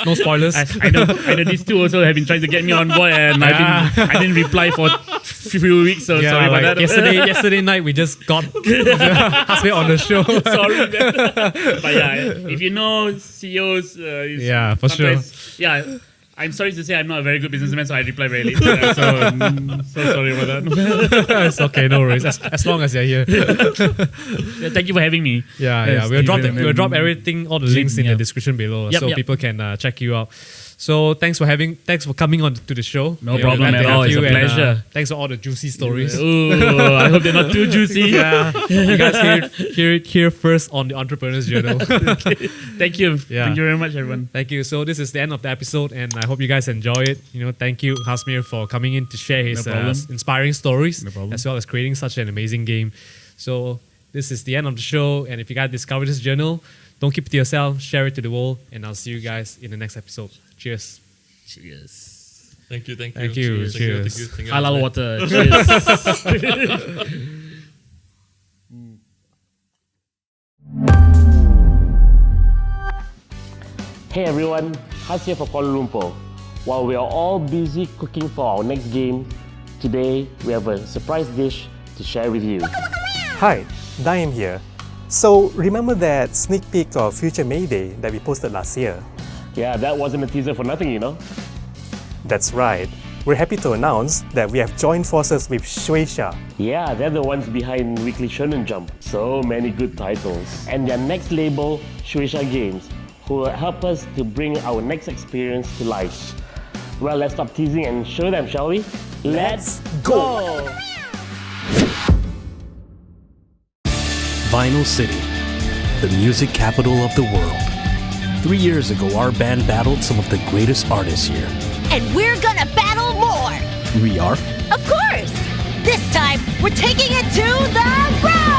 No spoilers. I know these two also have been trying to get me on board, and I didn't reply for a few weeks. So sorry about that. Yesterday night we just got Hazmer on the show. Sorry, man. But yeah, if you know CEOs, for sure. Yeah. I'm sorry to say I'm not a very good businessman, so I reply very late. So sorry about that. It's okay, no worries. As long as you're here. Thank you for having me. We'll drop everything, all the links in the description below, people can check you out. So thanks for coming on to the show. No problem at all. It's a pleasure. Thanks for all the juicy stories. Ooh, I hope they're not too juicy. You guys hear it here first on the Entrepreneur's Journal. Thank you. Thank you very much, everyone. Thank you. So this is the end of the episode, and I hope you guys enjoy it. Thank you, Hazmer, for coming in to share his inspiring stories, as well as creating such an amazing game. So this is the end of the show, and if you guys discovered this journal, don't keep it to yourself. Share it to the world, and I'll see you guys in the next episode. Cheers. Thank you. Cheers. Thank you. Halal water. Cheers. Hey everyone, Haz here for Kuala Lumpur. While we are all busy cooking for our next game, today we have a surprise dish to share with you. Hi, Dasein here. So remember that sneak peek of Future Mayday that we posted last year? Yeah, that wasn't a teaser for nothing, you know. That's right. We're happy to announce that we have joined forces with Shueisha. Yeah, they're the ones behind Weekly Shonen Jump. So many good titles. And their next label, Shueisha Games, who will help us to bring our next experience to life. Well, let's stop teasing and show them, shall we? Let's go! Vinyl City, the music capital of the world. 3 years ago, our band battled some of the greatest artists here. And we're gonna battle more! We are? Of course! This time, we're taking it to the ground!